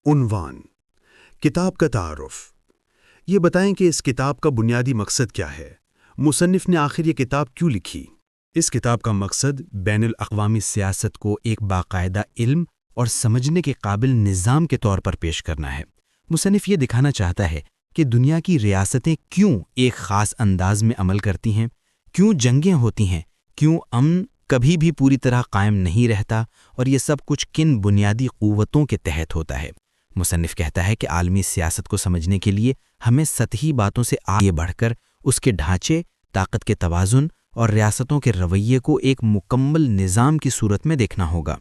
عنوان: کتاب کا تعارف۔ یہ بتائیں کہ اس کتاب کا بنیادی مقصد کیا ہے؟ مصنف نے آخر یہ کتاب کیوں لکھی؟ اس کتاب کا مقصد بین الاقوامی سیاست کو ایک باقاعدہ علم اور سمجھنے کے قابل نظام کے طور پر پیش کرنا ہے۔ مصنف یہ دکھانا چاہتا ہے کہ دنیا کی ریاستیں کیوں ایک خاص انداز میں عمل کرتی ہیں، کیوں جنگیں ہوتی ہیں، کیوں امن کبھی بھی پوری طرح قائم نہیں رہتا، اور یہ سب کچھ کن بنیادی قوتوں کے تحت ہوتا ہے۔ مصنف کہتا ہے کہ عالمی سیاست کو سمجھنے کے لیے ہمیں سطحی باتوں سے آگے بڑھ کر اس کے ڈھانچے، طاقت کے توازن اور ریاستوں کے رویے کو ایک مکمل نظام کی صورت میں دیکھنا ہوگا۔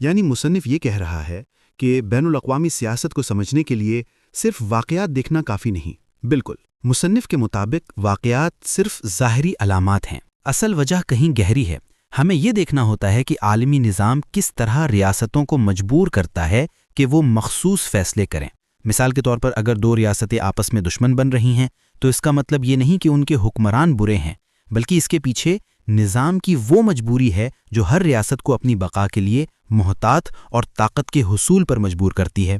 یعنی مصنف یہ کہہ رہا ہے کہ بین الاقوامی سیاست کو سمجھنے کے لیے صرف واقعات دیکھنا کافی نہیں۔ بالکل، مصنف کے مطابق واقعات صرف ظاہری علامات ہیں، اصل وجہ کہیں گہری ہے۔ ہمیں یہ دیکھنا ہوتا ہے کہ عالمی نظام کس طرح ریاستوں کو مجبور کرتا ہے کہ وہ مخصوص فیصلے کریں۔ مثال کے طور پر اگر دو ریاستیں آپس میں دشمن بن رہی ہیں تو اس کا مطلب یہ نہیں کہ ان کے حکمران برے ہیں، بلکہ اس کے پیچھے نظام کی وہ مجبوری ہے جو ہر ریاست کو اپنی بقا کے لیے محتاط اور طاقت کے حصول پر مجبور کرتی ہے۔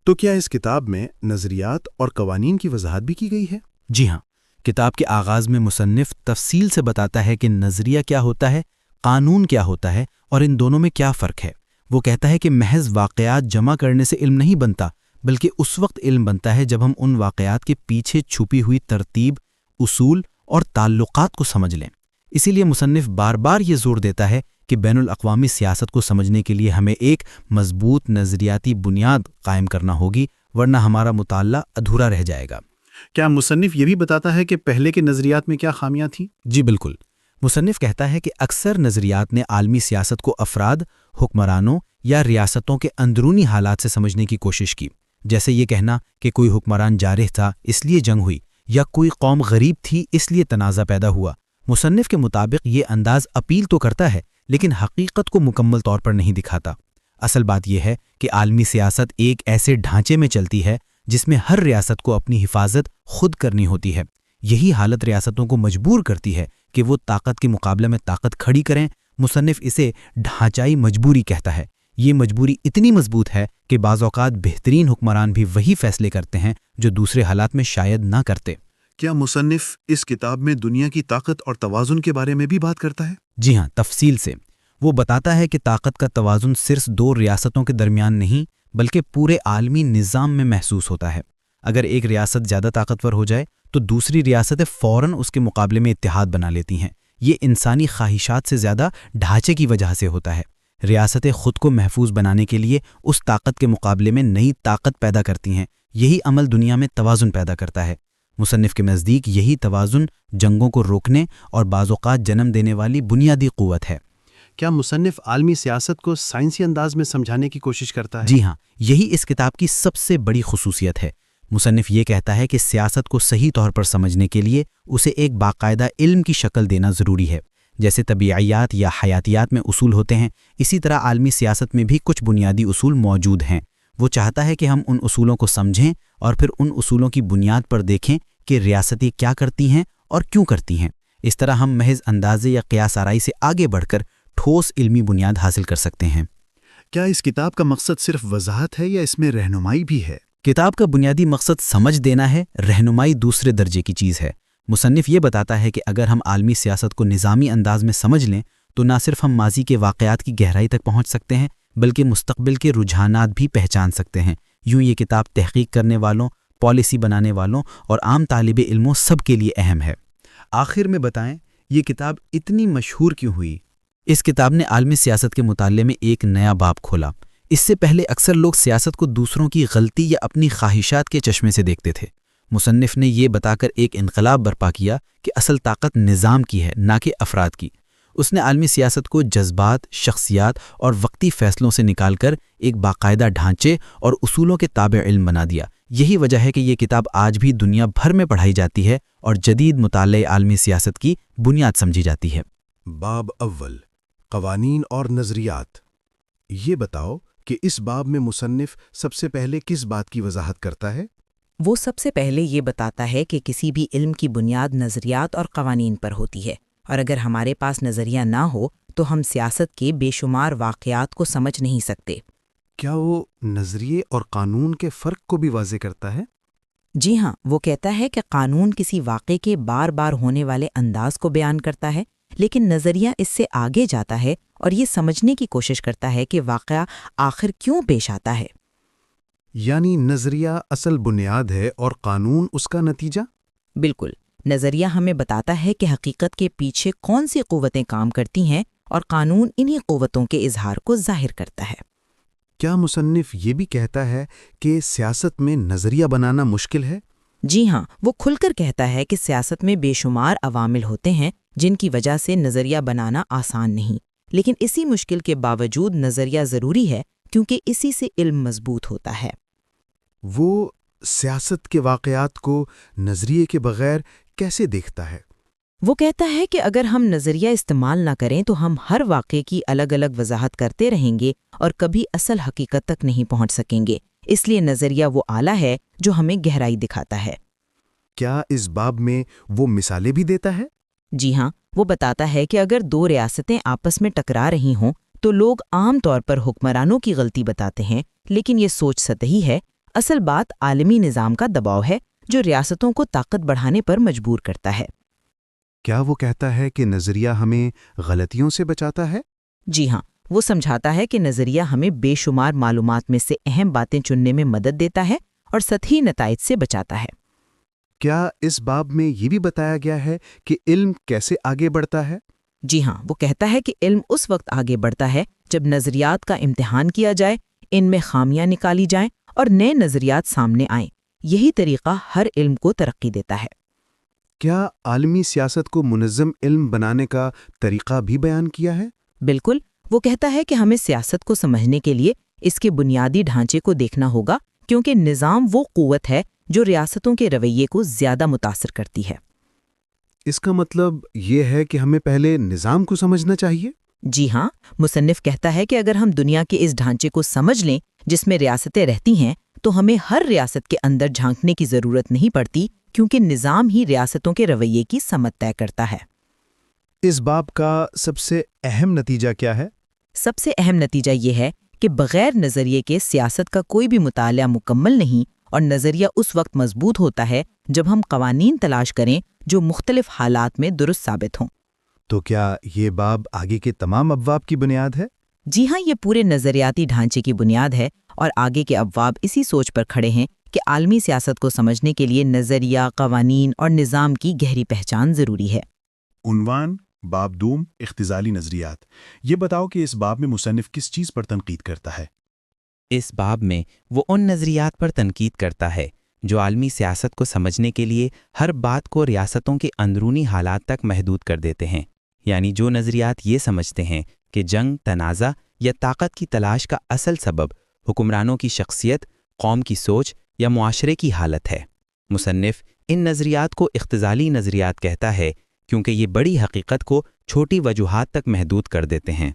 تو کیا اس کتاب میں نظریات اور قوانین کی وضاحت بھی کی گئی ہے؟ جی ہاں، کتاب کے آغاز میں مصنف تفصیل سے بتاتا ہے کہ نظریہ کیا ہوتا ہے، قانون کیا ہوتا ہے اور ان دونوں میں کیا فرق ہے۔ وہ کہتا ہے کہ محض واقعات جمع کرنے سے علم نہیں بنتا، بلکہ اس وقت علم بنتا ہے جب ہم ان واقعات کے پیچھے چھپی ہوئی ترتیب، اصول اور تعلقات کو سمجھ لیں۔ اسی لیے مصنف بار بار یہ زور دیتا ہے کہ بین الاقوامی سیاست کو سمجھنے کے لیے ہمیں ایک مضبوط نظریاتی بنیاد قائم کرنا ہوگی، ورنہ ہمارا مطالعہ ادھورا رہ جائے گا۔ کیا مصنف یہ بھی بتاتا ہے کہ پہلے کے نظریات میں کیا خامیاں تھیں؟ جی بالکل۔ مصنف کہتا ہے کہ اکثر نظریات نے عالمی سیاست کو افراد، حکمرانوں یا ریاستوں کے اندرونی حالات سے سمجھنے کی کوشش کی، جیسے یہ کہنا کہ کوئی حکمران جارح تھا اس لیے جنگ ہوئی، یا کوئی قوم غریب تھی اس لیے تنازع پیدا ہوا۔ مصنف کے مطابق یہ انداز اپیل تو کرتا ہے لیکن حقیقت کو مکمل طور پر نہیں دکھاتا۔ اصل بات یہ ہے کہ عالمی سیاست ایک ایسے ڈھانچے میں چلتی ہے جس میں ہر ریاست کو اپنی حفاظت خود کرنی ہوتی ہے۔ یہی حالت ریاستوں کو مجبور کرتی ہے کہ وہ طاقت کے مقابلے میں طاقت کھڑی کریں۔ مصنف اسے ڈھانچائی مجبوری کہتا ہے۔ یہ مجبوری اتنی مضبوط ہے کہ بعض اوقات بہترین حکمران بھی وہی فیصلے کرتے ہیں جو دوسرے حالات میں شاید نہ کرتے۔ کیا مصنف اس کتاب میں دنیا کی طاقت اور توازن کے بارے میں بھی بات کرتا ہے؟ جی ہاں، تفصیل سے۔ وہ بتاتا ہے کہ طاقت کا توازن صرف دو ریاستوں کے درمیان نہیں بلکہ پورے عالمی نظام میں محسوس ہوتا ہے۔ اگر ایک ریاست زیادہ طاقتور ہو جائے تو دوسری ریاستیں فوراً اس کے مقابلے میں اتحاد بنا لیتی ہیں۔ یہ انسانی خواہشات سے زیادہ ڈھانچے کی وجہ سے ہوتا ہے۔ ریاستیں خود کو محفوظ بنانے کے لیے اس طاقت کے مقابلے میں نئی طاقت پیدا کرتی ہیں۔ یہی عمل دنیا میں توازن پیدا کرتا ہے۔ مصنف کے نزدیک یہی توازن جنگوں کو روکنے اور بعض اوقات جنم دینے والی بنیادی قوت ہے۔ کیا مصنف عالمی سیاست کو سائنسی انداز میں سمجھانے کی کوشش کرتا ہے؟ جی ہاں، یہی اس کتاب کی سب سے بڑی خصوصیت ہے۔ مصنف یہ کہتا ہے کہ سیاست کو صحیح طور پر سمجھنے کے لیے اسے ایک باقاعدہ علم کی شکل دینا ضروری ہے۔ جیسے طبیعیات یا حیاتیات میں اصول ہوتے ہیں، اسی طرح عالمی سیاست میں بھی کچھ بنیادی اصول موجود ہیں۔ وہ چاہتا ہے کہ ہم ان اصولوں کو سمجھیں اور پھر ان اصولوں کی بنیاد پر دیکھیں کہ ریاستیں کیا کرتی ہیں اور کیوں کرتی ہیں۔ اس طرح ہم محض اندازے یا قیاس آرائی سے آگے بڑھ کر ٹھوس علمی بنیاد حاصل کر سکتے ہیں۔ کیا اس کتاب کا مقصد صرف وضاحت ہے یا اس میں رہنمائی بھی ہے؟ کتاب کا بنیادی مقصد سمجھ دینا ہے، رہنمائی دوسرے درجے کی چیز ہے۔ مصنف یہ بتاتا ہے کہ اگر ہم عالمی سیاست کو نظامی انداز میں سمجھ لیں تو نہ صرف ہم ماضی کے واقعات کی گہرائی تک پہنچ سکتے ہیں بلکہ مستقبل کے رجحانات بھی پہچان سکتے ہیں۔ یوں یہ کتاب تحقیق کرنے والوں، پالیسی بنانے والوں اور عام طالب علموں سب کے لیے اہم ہے۔ آخر میں بتائیں، یہ کتاب اتنی مشہور کیوں ہوئی؟ اس کتاب نے عالمی سیاست کے مطالعے میں ایک نیا باب کھولا۔ اس سے پہلے اکثر لوگ سیاست کو دوسروں کی غلطی یا اپنی خواہشات کے چشمے سے دیکھتے تھے۔ مصنف نے یہ بتا کر ایک انقلاب برپا کیا کہ اصل طاقت نظام کی ہے، نہ کہ افراد کی۔ اس نے عالمی سیاست کو جذبات، شخصیات اور وقتی فیصلوں سے نکال کر ایک باقاعدہ ڈھانچے اور اصولوں کے تابع علم بنا دیا۔ یہی وجہ ہے کہ یہ کتاب آج بھی دنیا بھر میں پڑھائی جاتی ہے اور جدید مطالعہ عالمی سیاست کی بنیاد سمجھی جاتی ہے۔ باب اول، قوانین اور نظریات۔ یہ بتاؤ کہ اس باب میں مصنف سب سے پہلے کس بات کی وضاحت کرتا ہے؟ وہ سب سے پہلے یہ بتاتا ہے کہ کسی بھی علم کی بنیاد نظریات اور قوانین پر ہوتی ہے، اور اگر ہمارے پاس نظریہ نہ ہو تو ہم سیاست کے بے شمار واقعات کو سمجھ نہیں سکتے۔ کیا وہ نظریے اور قانون کے فرق کو بھی واضح کرتا ہے؟ جی ہاں، وہ کہتا ہے کہ قانون کسی واقعے کے بار بار ہونے والے انداز کو بیان کرتا ہے، لیکن نظریہ اس سے آگے جاتا ہے اور یہ سمجھنے کی کوشش کرتا ہے کہ واقعہ آخر کیوں پیش آتا ہے۔ یعنی نظریہ اصل بنیاد ہے اور قانون اس کا نتیجہ؟ بالکل، نظریہ ہمیں بتاتا ہے کہ حقیقت کے پیچھے کون سی قوتیں کام کرتی ہیں اور قانون انہی قوتوں کے اظہار کو ظاہر کرتا ہے۔ کیا مصنف یہ بھی کہتا ہے کہ سیاست میں نظریہ بنانا مشکل ہے؟ جی ہاں، وہ کھل کر کہتا ہے کہ سیاست میں بے شمار عوامل ہوتے ہیں جن کی وجہ سے نظریہ بنانا آسان نہیں، لیکن اسی مشکل کے باوجود نظریہ ضروری ہے کیونکہ اسی سے علم مضبوط ہوتا ہے۔ وہ سیاست کے واقعات کو نظریے کے بغیر کیسے دیکھتا ہے؟ وہ کہتا ہے کہ اگر ہم نظریہ استعمال نہ کریں تو ہم ہر واقعے کی الگ الگ وضاحت کرتے رہیں گے اور کبھی اصل حقیقت تک نہیں پہنچ سکیں گے، اس لیے نظریہ وہ آلہ ہے جو ہمیں گہرائی دکھاتا ہے۔ کیا اس باب میں وہ مثالیں بھی دیتا ہے؟ جی ہاں، وہ بتاتا ہے کہ اگر دو ریاستیں آپس میں ٹکرا رہی ہوں تو لوگ عام طور پر حکمرانوں کی غلطی بتاتے ہیں، لیکن یہ سوچ سطحی ہے۔ اصل بات عالمی نظام کا دباؤ ہے جو ریاستوں کو طاقت بڑھانے پر مجبور کرتا ہے۔ کیا وہ کہتا ہے کہ نظریہ ہمیں غلطیوں سے بچاتا ہے؟ جی ہاں، وہ سمجھاتا ہے کہ نظریہ ہمیں بے شمار معلومات میں سے اہم باتیں چننے میں مدد دیتا ہے اور سطحی نتائج سے بچاتا ہے۔ کیا اس باب میں یہ بھی بتایا گیا ہے کہ علم کیسے آگے بڑھتا ہے؟ جی ہاں، وہ کہتا ہے کہ علم اس وقت آگے بڑھتا ہے جب نظریات کا امتحان کیا جائے، ان میں خامیاں نکالی جائیں اور نئے نظریات سامنے آئیں۔ یہی طریقہ ہر علم کو ترقی دیتا ہے۔ کیا عالمی سیاست کو منظم علم بنانے کا طریقہ بھی بیان کیا ہے؟ بالکل، وہ کہتا ہے کہ ہمیں سیاست کو سمجھنے کے لیے اس کے بنیادی ڈھانچے کو دیکھنا ہوگا، کیونکہ نظام وہ قوت ہے جو ریاستوں کے رویے کو زیادہ متاثر کرتی ہے۔ اس کا مطلب یہ ہے کہ ہمیں پہلے نظام کو سمجھنا چاہیے؟ جی ہاں، مصنف کہتا ہے کہ اگر ہم دنیا کے اس ڈھانچے کو سمجھ لیں جس میں ریاستیں رہتی ہیں تو ہمیں ہر ریاست کے اندر جھانکنے کی ضرورت نہیں پڑتی، کیونکہ نظام ہی ریاستوں کے رویے کی سمت طے کرتا ہے۔ اس باب کا سب سے اہم نتیجہ کیا ہے؟ سب سے اہم نتیجہ یہ ہے کہ بغیر نظریے کے سیاست کا کوئی بھی مطالعہ مکمل نہیں، اور نظریہ اس وقت مضبوط ہوتا ہے جب ہم قوانین تلاش کریں جو مختلف حالات میں درست ثابت ہوں۔ تو کیا یہ باب آگے کے تمام ابواب کی بنیاد ہے؟ جی ہاں، یہ پورے نظریاتی ڈھانچے کی بنیاد ہے اور آگے کے ابواب اسی سوچ پر کھڑے ہیں کہ عالمی سیاست کو سمجھنے کے لیے نظریہ، قوانین اور نظام کی گہری پہچان ضروری ہے۔ عنوان: باب دوم، اختزالی نظریات۔ یہ بتاؤ کہ اس باب میں مصنف کس چیز پر تنقید کرتا ہے؟ اس باب میں وہ ان نظریات پر تنقید کرتا ہے جو عالمی سیاست کو سمجھنے کے لیے ہر بات کو ریاستوں کے اندرونی حالات تک محدود کر دیتے ہیں، یعنی جو نظریات یہ سمجھتے ہیں کہ جنگ، تنازع یا طاقت کی تلاش کا اصل سبب حکمرانوں کی شخصیت، قوم کی سوچ یا معاشرے کی حالت ہے۔ مصنف ان نظریات کو اختزالی نظریات کہتا ہے کیونکہ یہ بڑی حقیقت کو چھوٹی وجوہات تک محدود کر دیتے ہیں۔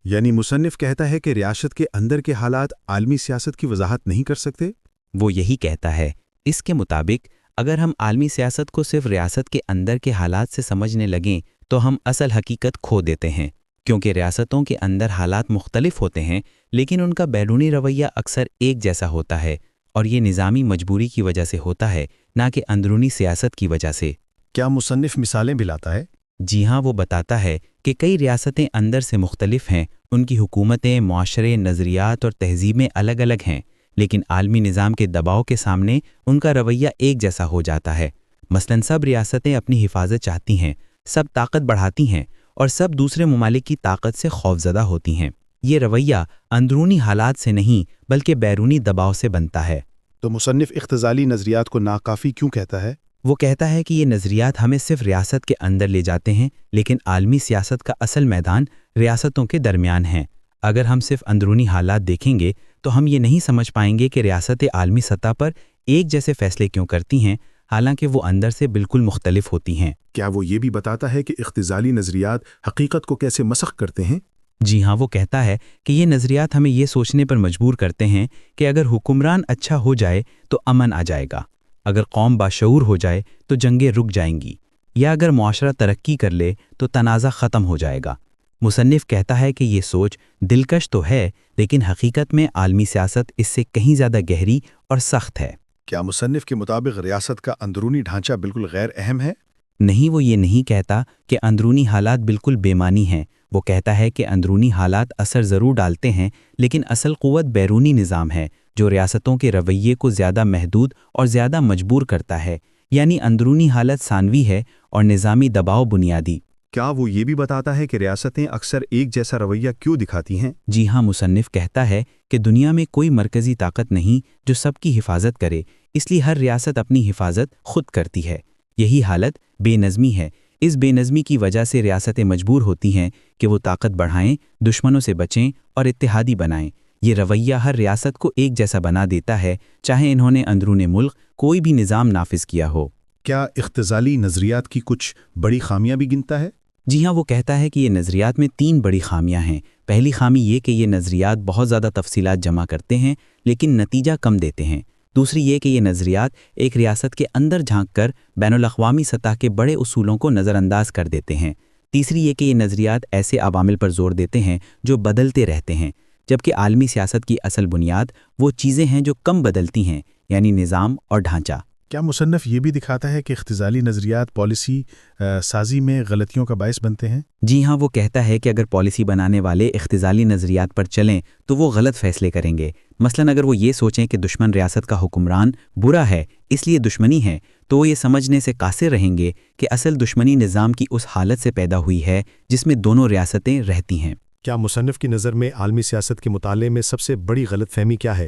یعنی مصنف کہتا ہے کہ ریاست کے اندر کے حالات عالمی سیاست کی وضاحت نہیں کر سکتے؟ وہ یہی کہتا ہے۔ اس کے مطابق اگر ہم عالمی سیاست کو صرف ریاست کے اندر کے حالات سے سمجھنے لگیں تو ہم اصل حقیقت کھو دیتے ہیں، کیونکہ ریاستوں کے اندر حالات مختلف ہوتے ہیں لیکن ان کا بیرونی رویہ اکثر ایک جیسا ہوتا ہے، اور یہ نظامی مجبوری کی وجہ سے ہوتا ہے، نہ کہ اندرونی سیاست کی وجہ سے۔ کیا مصنف مثالیں بھی لاتا ہے؟ جی ہاں، وہ بتاتا ہے کہ کئی ریاستیں اندر سے مختلف ہیں، ان کی حکومتیں، معاشرے، نظریات اور تہذیبیں الگ الگ ہیں، لیکن عالمی نظام کے دباؤ کے سامنے ان کا رویہ ایک جیسا ہو جاتا ہے۔ مثلاً سب ریاستیں اپنی حفاظت چاہتی ہیں، سب طاقت بڑھاتی ہیں اور سب دوسرے ممالک کی طاقت سے خوفزدہ ہوتی ہیں۔ یہ رویہ اندرونی حالات سے نہیں بلکہ بیرونی دباؤ سے بنتا ہے۔ تو مصنف اختزالی نظریات کو ناکافی کیوں کہتا ہے؟ وہ کہتا ہے کہ یہ نظریات ہمیں صرف ریاست کے اندر لے جاتے ہیں، لیکن عالمی سیاست کا اصل میدان ریاستوں کے درمیان ہے۔ اگر ہم صرف اندرونی حالات دیکھیں گے تو ہم یہ نہیں سمجھ پائیں گے کہ ریاستیں عالمی سطح پر ایک جیسے فیصلے کیوں کرتی ہیں، حالانکہ وہ اندر سے بالکل مختلف ہوتی ہیں۔ کیا وہ یہ بھی بتاتا ہے کہ اختزالی نظریات حقیقت کو کیسے مسخ کرتے ہیں؟ جی ہاں، وہ کہتا ہے کہ یہ نظریات ہمیں یہ سوچنے پر مجبور کرتے ہیں کہ اگر حکمران اچھا ہو جائے تو امن آ جائے گا، اگر قوم باشعور ہو جائے تو جنگیں رک جائیں گی، یا اگر معاشرہ ترقی کر لے تو تنازع ختم ہو جائے گا۔ مصنف کہتا ہے کہ یہ سوچ دلکش تو ہے، لیکن حقیقت میں عالمی سیاست اس سے کہیں زیادہ گہری اور سخت ہے۔ کیا مصنف کے مطابق ریاست کا اندرونی ڈھانچہ بالکل غیر اہم ہے؟ نہیں، وہ یہ نہیں کہتا کہ اندرونی حالات بالکل بے معنی ہیں۔ وہ کہتا ہے کہ اندرونی حالات اثر ضرور ڈالتے ہیں، لیکن اصل قوت بیرونی نظام ہے جو ریاستوں کے رویے کو زیادہ محدود اور زیادہ مجبور کرتا ہے، یعنی اندرونی حالت ثانوی ہے اور نظامی دباؤ بنیادی۔ کیا وہ یہ بھی بتاتا ہے کہ ریاستیں اکثر ایک جیسا رویہ کیوں دکھاتی ہیں؟ جی ہاں، مصنف کہتا ہے کہ دنیا میں کوئی مرکزی طاقت نہیں جو سب کی حفاظت کرے، اس لیے ہر ریاست اپنی حفاظت خود کرتی ہے۔ یہی حالت بے نظمی ہے۔ اس بے نظمی کی وجہ سے ریاستیں مجبور ہوتی ہیں کہ وہ طاقت بڑھائیں، دشمنوں سے بچیں اور اتحادی بنائیں۔ یہ رویہ ہر ریاست کو ایک جیسا بنا دیتا ہے، چاہے انہوں نے اندرون ملک کوئی بھی نظام نافذ کیا ہو۔ کیا اختزالی نظریات کی کچھ بڑی خامیاں بھی گنتا ہے؟ جی ہاں، وہ کہتا ہے کہ یہ نظریات میں 3 بڑی خامیاں ہیں۔ پہلی خامی یہ کہ یہ نظریات بہت زیادہ تفصیلات جمع کرتے ہیں لیکن نتیجہ کم دیتے ہیں۔ دوسری یہ کہ یہ نظریات ایک ریاست کے اندر جھانک کر بین الاقوامی سطح کے بڑے اصولوں کو نظر انداز کر دیتے ہیں۔ تیسری یہ کہ یہ نظریات ایسے عوامل پر زور دیتے ہیں جو بدلتے رہتے ہیں، جبکہ عالمی سیاست کی اصل بنیاد وہ چیزیں ہیں جو کم بدلتی ہیں، یعنی نظام اور ڈھانچہ۔ کیا مصنف یہ بھی دکھاتا ہے کہ اختزالی نظریات پالیسی سازی میں غلطیوں کا باعث بنتے ہیں؟ جی ہاں، وہ کہتا ہے کہ اگر پالیسی بنانے والے اختزالی نظریات پر چلیں تو وہ غلط فیصلے کریں گے۔ مثلاً اگر وہ یہ سوچیں کہ دشمن ریاست کا حکمران برا ہے اس لیے دشمنی ہے، تو وہ یہ سمجھنے سے قاصر رہیں گے کہ اصل دشمنی نظام کی اس حالت سے پیدا ہوئی ہے جس میں دونوں ریاستیں رہتی ہیں۔ کیا مصنف کی نظر میں عالمی سیاست کے مطالعے میں سب سے بڑی غلط فہمی کیا ہے؟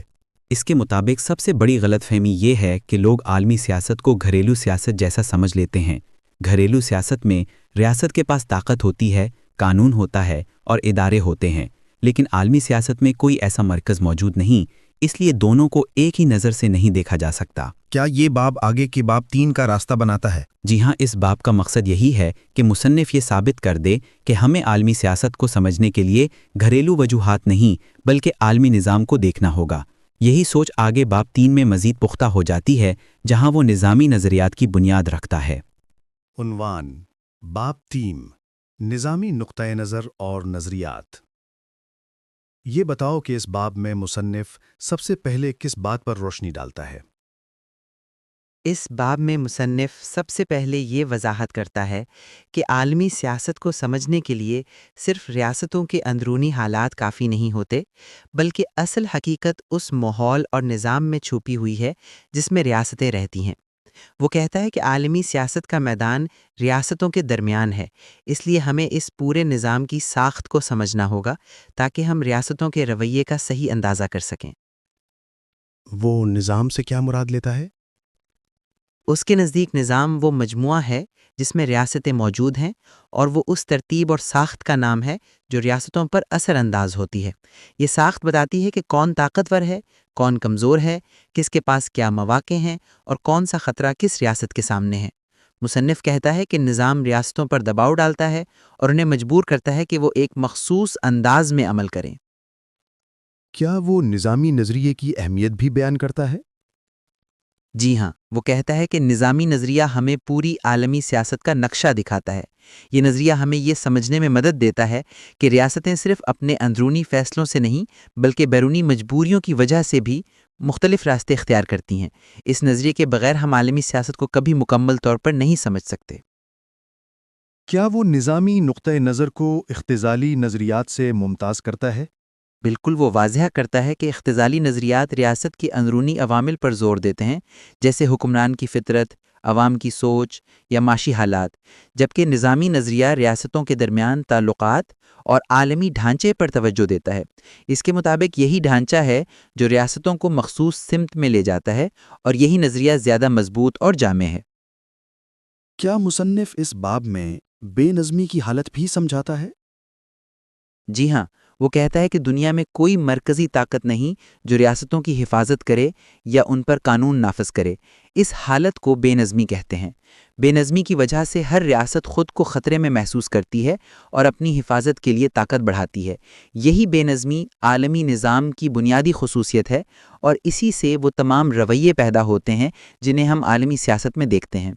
اس کے مطابق سب سے بڑی غلط فہمی یہ ہے کہ لوگ عالمی سیاست کو گھریلو سیاست جیسا سمجھ لیتے ہیں۔ گھریلو سیاست میں ریاست کے پاس طاقت ہوتی ہے، قانون ہوتا ہے اور ادارے ہوتے ہیں، لیکن عالمی سیاست میں کوئی ایسا مرکز موجود نہیں، اس لیے دونوں کو ایک ہی نظر سے نہیں دیکھا جا سکتا۔ کیا یہ باب آگے کے باب 3 کا راستہ بناتا ہے؟ جی ہاں، اس باب کا مقصد یہی ہے کہ مصنف یہ ثابت کر دے کہ ہمیں عالمی سیاست کو سمجھنے کے لیے گھریلو وجوہات نہیں بلکہ عالمی نظام کو دیکھنا ہوگا۔ یہی سوچ آگے باب 3 میں مزید پختہ ہو جاتی ہے، جہاں وہ نظامی نظریات کی بنیاد رکھتا ہے۔ عنوان: باب 3، نظامی نقطۂ نظر اور نظریات۔ یہ بتاؤ کہ اس باب میں مصنف سب سے پہلے کس بات پر روشنی ڈالتا ہے؟ اس باب میں مصنف سب سے پہلے یہ وضاحت کرتا ہے کہ عالمی سیاست کو سمجھنے کے لیے صرف ریاستوں کے اندرونی حالات کافی نہیں ہوتے، بلکہ اصل حقیقت اس ماحول اور نظام میں چھپی ہوئی ہے جس میں ریاستیں رہتی ہیں۔ وہ کہتا ہے کہ عالمی سیاست کا میدان ریاستوں کے درمیان ہے، اس لیے ہمیں اس پورے نظام کی ساخت کو سمجھنا ہوگا تاکہ ہم ریاستوں کے رویے کا صحیح اندازہ کر سکیں۔ وہ نظام سے کیا مراد لیتا ہے؟ اس کے نزدیک نظام وہ مجموعہ ہے جس میں ریاستیں موجود ہیں، اور وہ اس ترتیب اور ساخت کا نام ہے جو ریاستوں پر اثر انداز ہوتی ہے۔ یہ ساخت بتاتی ہے کہ کون طاقتور ہے، کون کمزور ہے، کس کے پاس کیا مواقع ہیں اور کون سا خطرہ کس ریاست کے سامنے ہے۔ مصنف کہتا ہے کہ نظام ریاستوں پر دباؤ ڈالتا ہے اور انہیں مجبور کرتا ہے کہ وہ ایک مخصوص انداز میں عمل کریں۔ کیا وہ نظامی نظریے کی اہمیت بھی بیان کرتا ہے؟ جی ہاں، وہ کہتا ہے کہ نظامی نظریہ ہمیں پوری عالمی سیاست کا نقشہ دکھاتا ہے۔ یہ نظریہ ہمیں یہ سمجھنے میں مدد دیتا ہے کہ ریاستیں صرف اپنے اندرونی فیصلوں سے نہیں بلکہ بیرونی مجبوریوں کی وجہ سے بھی مختلف راستے اختیار کرتی ہیں۔ اس نظریے کے بغیر ہم عالمی سیاست کو کبھی مکمل طور پر نہیں سمجھ سکتے۔ کیا وہ نظامی نقطۂ نظر کو اختزالی نظریات سے ممتاز کرتا ہے؟ بالکل، وہ واضح کرتا ہے کہ اختزالی نظریات ریاست کی اندرونی عوامل پر زور دیتے ہیں، جیسے حکمران کی فطرت، عوام کی سوچ یا معاشی حالات، جبکہ نظامی نظریہ ریاستوں کے درمیان تعلقات اور عالمی ڈھانچے پر توجہ دیتا ہے۔ اس کے مطابق یہی ڈھانچہ ہے جو ریاستوں کو مخصوص سمت میں لے جاتا ہے، اور یہی نظریہ زیادہ مضبوط اور جامع ہے۔ کیا مصنف اس باب میں بے نظمی کی حالت بھی سمجھاتا ہے؟ جی ہاں، وہ کہتا ہے کہ دنیا میں کوئی مرکزی طاقت نہیں جو ریاستوں کی حفاظت کرے یا ان پر قانون نافذ کرے۔ اس حالت کو بے نظمی کہتے ہیں۔ بے نظمی کی وجہ سے ہر ریاست خود کو خطرے میں محسوس کرتی ہے اور اپنی حفاظت کے لیے طاقت بڑھاتی ہے۔ یہی بے نظمی عالمی نظام کی بنیادی خصوصیت ہے، اور اسی سے وہ تمام رویے پیدا ہوتے ہیں جنہیں ہم عالمی سیاست میں دیکھتے ہیں۔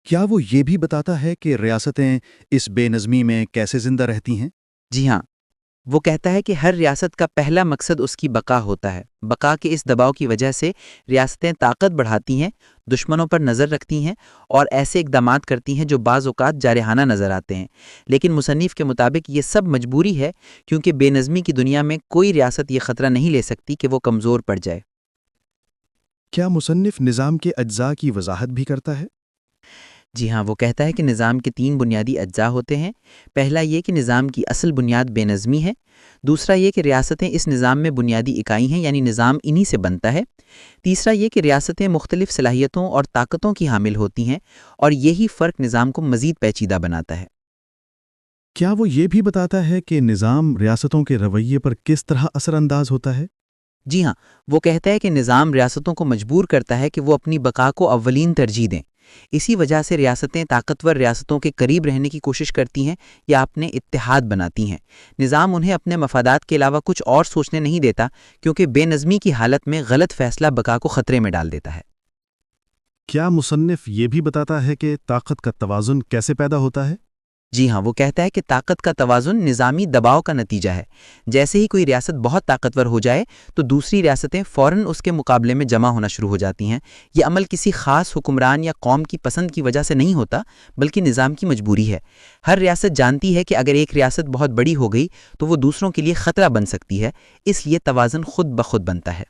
کیا وہ یہ بھی بتاتا ہے کہ ریاستیں اس بے نظمی میں کیسے زندہ رہتی ہیں؟ جی ہاں، وہ کہتا ہے کہ ہر ریاست کا پہلا مقصد اس کی بقا ہوتا ہے۔ بقا کے اس دباؤ کی وجہ سے ریاستیں طاقت بڑھاتی ہیں، دشمنوں پر نظر رکھتی ہیں اور ایسے اقدامات کرتی ہیں جو بعض اوقات جارحانہ نظر آتے ہیں۔ لیکن مصنف کے مطابق یہ سب مجبوری ہے، کیونکہ بے نظمی کی دنیا میں کوئی ریاست یہ خطرہ نہیں لے سکتی کہ وہ کمزور پڑ جائے۔ کیا مصنف نظام کے اجزاء کی وضاحت بھی کرتا ہے؟ جی ہاں، وہ کہتا ہے کہ نظام کے 3 بنیادی اجزاء ہوتے ہیں۔ پہلا یہ کہ نظام کی اصل بنیاد بے نظمی ہے۔ دوسرا یہ کہ ریاستیں اس نظام میں بنیادی اکائی ہیں، یعنی نظام انہی سے بنتا ہے۔ تیسرا یہ کہ ریاستیں مختلف صلاحیتوں اور طاقتوں کی حامل ہوتی ہیں، اور یہی فرق نظام کو مزید پیچیدہ بناتا ہے۔ کیا وہ یہ بھی بتاتا ہے کہ نظام ریاستوں کے رویے پر کس طرح اثر انداز ہوتا ہے؟ جی ہاں، وہ کہتا ہے کہ نظام ریاستوں کو مجبور کرتا ہے کہ وہ اپنی بقا کو اولین ترجیح دیں۔ اسی وجہ سے ریاستیں طاقتور ریاستوں کے قریب رہنے کی کوشش کرتی ہیں یا اپنے اتحاد بناتی ہیں۔ نظام انہیں اپنے مفادات کے علاوہ کچھ اور سوچنے نہیں دیتا، کیونکہ بے نظمی کی حالت میں غلط فیصلہ بقا کو خطرے میں ڈال دیتا ہے۔ کیا مصنف یہ بھی بتاتا ہے کہ طاقت کا توازن کیسے پیدا ہوتا ہے؟ جی ہاں، وہ کہتا ہے کہ طاقت کا توازن نظامی دباؤ کا نتیجہ ہے۔ جیسے ہی کوئی ریاست بہت طاقتور ہو جائے تو دوسری ریاستیں فوراً اس کے مقابلے میں جمع ہونا شروع ہو جاتی ہیں۔ یہ عمل کسی خاص حکمران یا قوم کی پسند کی وجہ سے نہیں ہوتا، بلکہ نظام کی مجبوری ہے۔ ہر ریاست جانتی ہے کہ اگر ایک ریاست بہت بڑی ہو گئی تو وہ دوسروں کے لیے خطرہ بن سکتی ہے، اس لیے توازن خود بخود بنتا ہے۔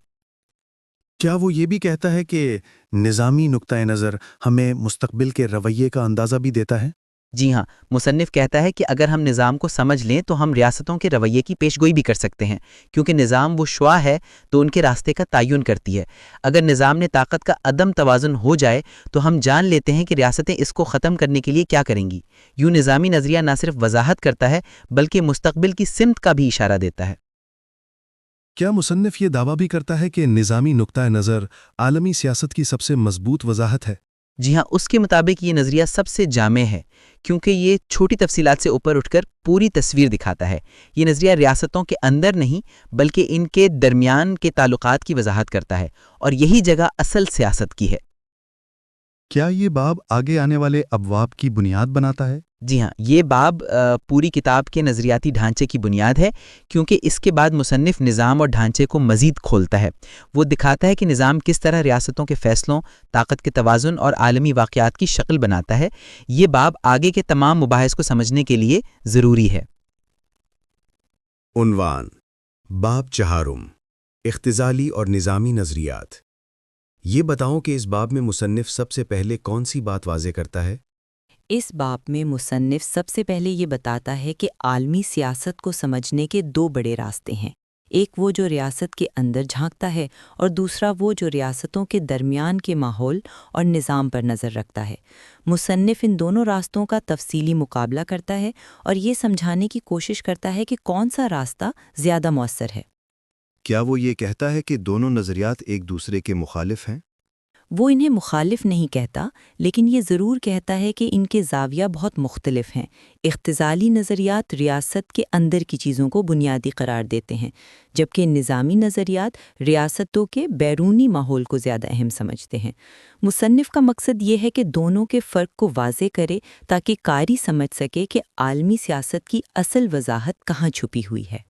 کیا وہ یہ بھی کہتا ہے کہ نظامی نقطۂ نظر ہمیں مستقبل کے رویے کا اندازہ بھی دیتا ہے؟ جی ہاں، مصنف کہتا ہے کہ اگر ہم نظام کو سمجھ لیں تو ہم ریاستوں کے رویے کی پیشگوئی بھی کر سکتے ہیں، کیونکہ نظام وہ شعاع ہے تو ان کے راستے کا تعین کرتی ہے۔ اگر نظام نے طاقت کا عدم توازن ہو جائے تو ہم جان لیتے ہیں کہ ریاستیں اس کو ختم کرنے کے لیے کیا کریں گی۔ یوں نظامی نظریہ نہ صرف وضاحت کرتا ہے بلکہ مستقبل کی سمت کا بھی اشارہ دیتا ہے۔ کیا مصنف یہ دعویٰ بھی کرتا ہے کہ نظامی نقطۂ نظر عالمی سیاست کی سب سے مضبوط وضاحت ہے؟ جی ہاں، اس کے مطابق یہ نظریہ سب سے جامع ہے، کیونکہ یہ چھوٹی تفصیلات سے اوپر اٹھ کر پوری تصویر دکھاتا ہے۔ یہ نظریہ ریاستوں کے اندر نہیں بلکہ ان کے درمیان کے تعلقات کی وضاحت کرتا ہے، اور یہی جگہ اصل سیاست کی ہے۔ کیا یہ باب آگے آنے والے ابواب کی بنیاد بناتا ہے؟ جی ہاں، یہ باب پوری کتاب کے نظریاتی ڈھانچے کی بنیاد ہے، کیونکہ اس کے بعد مصنف نظام اور ڈھانچے کو مزید کھولتا ہے۔ وہ دکھاتا ہے کہ نظام کس طرح ریاستوں کے فیصلوں، طاقت کے توازن اور عالمی واقعات کی شکل بناتا ہے۔ یہ باب آگے کے تمام مباحث کو سمجھنے کے لیے ضروری ہے۔ عنوان: باب چہارم، اختزالی اور نظامی نظریات۔ یہ بتاؤں کہ اس باب میں مصنف سب سے پہلے کون سی بات واضح کرتا ہے؟ اس باب میں مصنف سب سے پہلے یہ بتاتا ہے کہ عالمی سیاست کو سمجھنے کے 2 بڑے راستے ہیں۔ ایک وہ جو ریاست کے اندر جھانکتا ہے، اور دوسرا وہ جو ریاستوں کے درمیان کے ماحول اور نظام پر نظر رکھتا ہے۔ مصنف ان دونوں راستوں کا تفصیلی مقابلہ کرتا ہے اور یہ سمجھانے کی کوشش کرتا ہے کہ کون سا راستہ زیادہ مؤثر ہے۔ کیا وہ یہ کہتا ہے کہ دونوں نظریات ایک دوسرے کے مخالف ہیں؟ وہ انہیں مخالف نہیں کہتا، لیکن یہ ضرور کہتا ہے کہ ان کے زاویہ بہت مختلف ہیں۔ اختزالی نظریات ریاست کے اندر کی چیزوں کو بنیادی قرار دیتے ہیں، جبکہ نظامی نظریات ریاستوں کے بیرونی ماحول کو زیادہ اہم سمجھتے ہیں۔ مصنف کا مقصد یہ ہے کہ دونوں کے فرق کو واضح کرے تاکہ قاری سمجھ سکے کہ عالمی سیاست کی اصل وضاحت کہاں چھپی ہوئی ہے۔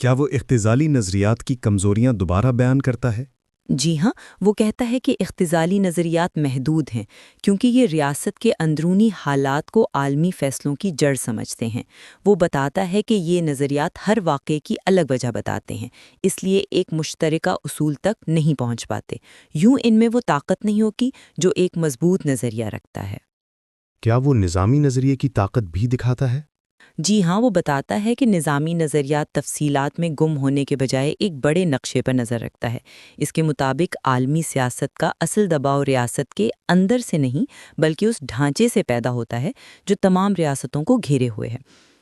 کیا وہ اختزالی نظریات کی کمزوریاں دوبارہ بیان کرتا ہے؟ جی ہاں، وہ کہتا ہے کہ اختزالی نظریات محدود ہیں کیونکہ یہ ریاست کے اندرونی حالات کو عالمی فیصلوں کی جڑ سمجھتے ہیں۔ وہ بتاتا ہے کہ یہ نظریات ہر واقعے کی الگ وجہ بتاتے ہیں، اس لیے ایک مشترکہ اصول تک نہیں پہنچ پاتے۔ یوں ان میں وہ طاقت نہیں ہوتی جو ایک مضبوط نظریہ رکھتا ہے۔ کیا وہ نظامی نظریے کی طاقت بھی دکھاتا ہے؟ جی ہاں، وہ بتاتا ہے کہ نظامی نظریات تفصیلات میں گم ہونے کے بجائے ایک بڑے نقشے پر نظر رکھتا ہے۔ اس کے مطابق عالمی سیاست کا اصل دباؤ ریاست کے اندر سے نہیں بلکہ اس ڈھانچے سے پیدا ہوتا ہے جو تمام ریاستوں کو گھیرے ہوئے ہے۔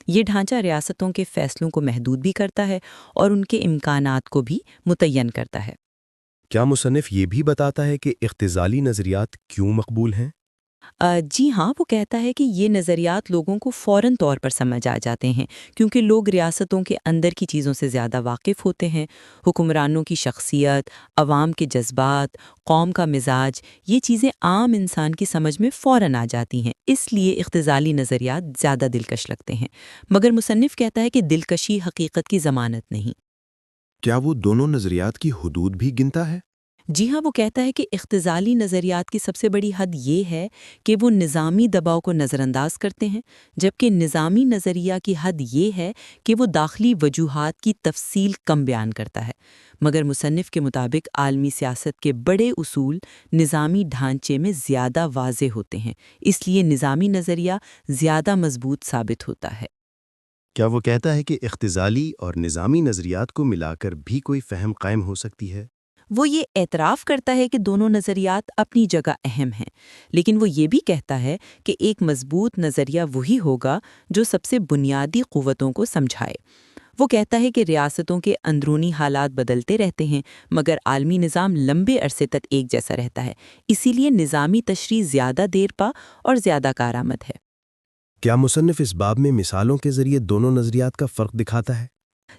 یہ ڈھانچہ ریاستوں کے فیصلوں کو محدود بھی کرتا ہے اور ان کے امکانات کو بھی متعین کرتا ہے۔ کیا مصنف یہ بھی بتاتا ہے کہ اختزالی نظریات کیوں مقبول ہیں؟ جی ہاں، وہ کہتا ہے کہ یہ نظریات لوگوں کو فوراً طور پر سمجھ آ جاتے ہیں کیونکہ لوگ ریاستوں کے اندر کی چیزوں سے زیادہ واقف ہوتے ہیں۔ حکمرانوں کی شخصیت، عوام کے جذبات، قوم کا مزاج، یہ چیزیں عام انسان کی سمجھ میں فوراً آ جاتی ہیں، اس لیے اختزالی نظریات زیادہ دلکش لگتے ہیں۔ مگر مصنف کہتا ہے کہ دلکشی حقیقت کی ضمانت نہیں۔ کیا وہ دونوں نظریات کی حدود بھی گنتا ہے؟ جی ہاں، وہ کہتا ہے کہ اختزالی نظریات کی سب سے بڑی حد یہ ہے کہ وہ نظامی دباؤ کو نظر انداز کرتے ہیں، جبکہ نظامی نظریہ کی حد یہ ہے کہ وہ داخلی وجوہات کی تفصیل کم بیان کرتا ہے۔ مگر مصنف کے مطابق عالمی سیاست کے بڑے اصول نظامی ڈھانچے میں زیادہ واضح ہوتے ہیں، اس لیے نظامی نظریہ زیادہ مضبوط ثابت ہوتا ہے۔ کیا وہ کہتا ہے کہ اختزالی اور نظامی نظریات کو ملا کر بھی کوئی فہم قائم ہو سکتی ہے؟ وہ یہ اعتراف کرتا ہے کہ دونوں نظریات اپنی جگہ اہم ہیں، لیکن وہ یہ بھی کہتا ہے کہ ایک مضبوط نظریہ وہی ہوگا جو سب سے بنیادی قوتوں کو سمجھائے۔ وہ کہتا ہے کہ ریاستوں کے اندرونی حالات بدلتے رہتے ہیں، مگر عالمی نظام لمبے عرصے تک ایک جیسا رہتا ہے، اسی لیے نظامی تشریح زیادہ دیر پا اور زیادہ کارآمد ہے۔ کیا مصنف اس باب میں مثالوں کے ذریعے دونوں نظریات کا فرق دکھاتا ہے؟